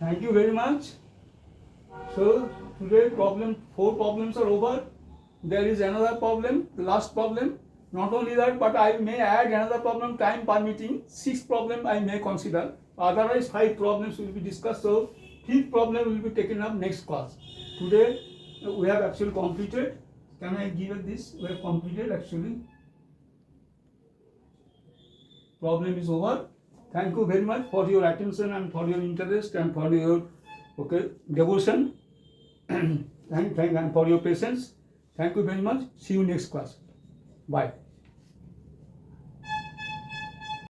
Thank you very much. So today 4 problems are over. There is another problem, the last problem. Not only that, but I may add another problem, time permitting. 6 problem I may consider. Otherwise 5 problems will be discussed. So 5th problem will be taken up next class. Today we have actually completed. Can I give it this? We have completed actually. Problem is over. Thank you very much for your attention and for your interest and for your devotion and for your patience. Thank you very much. See you next class. Bye.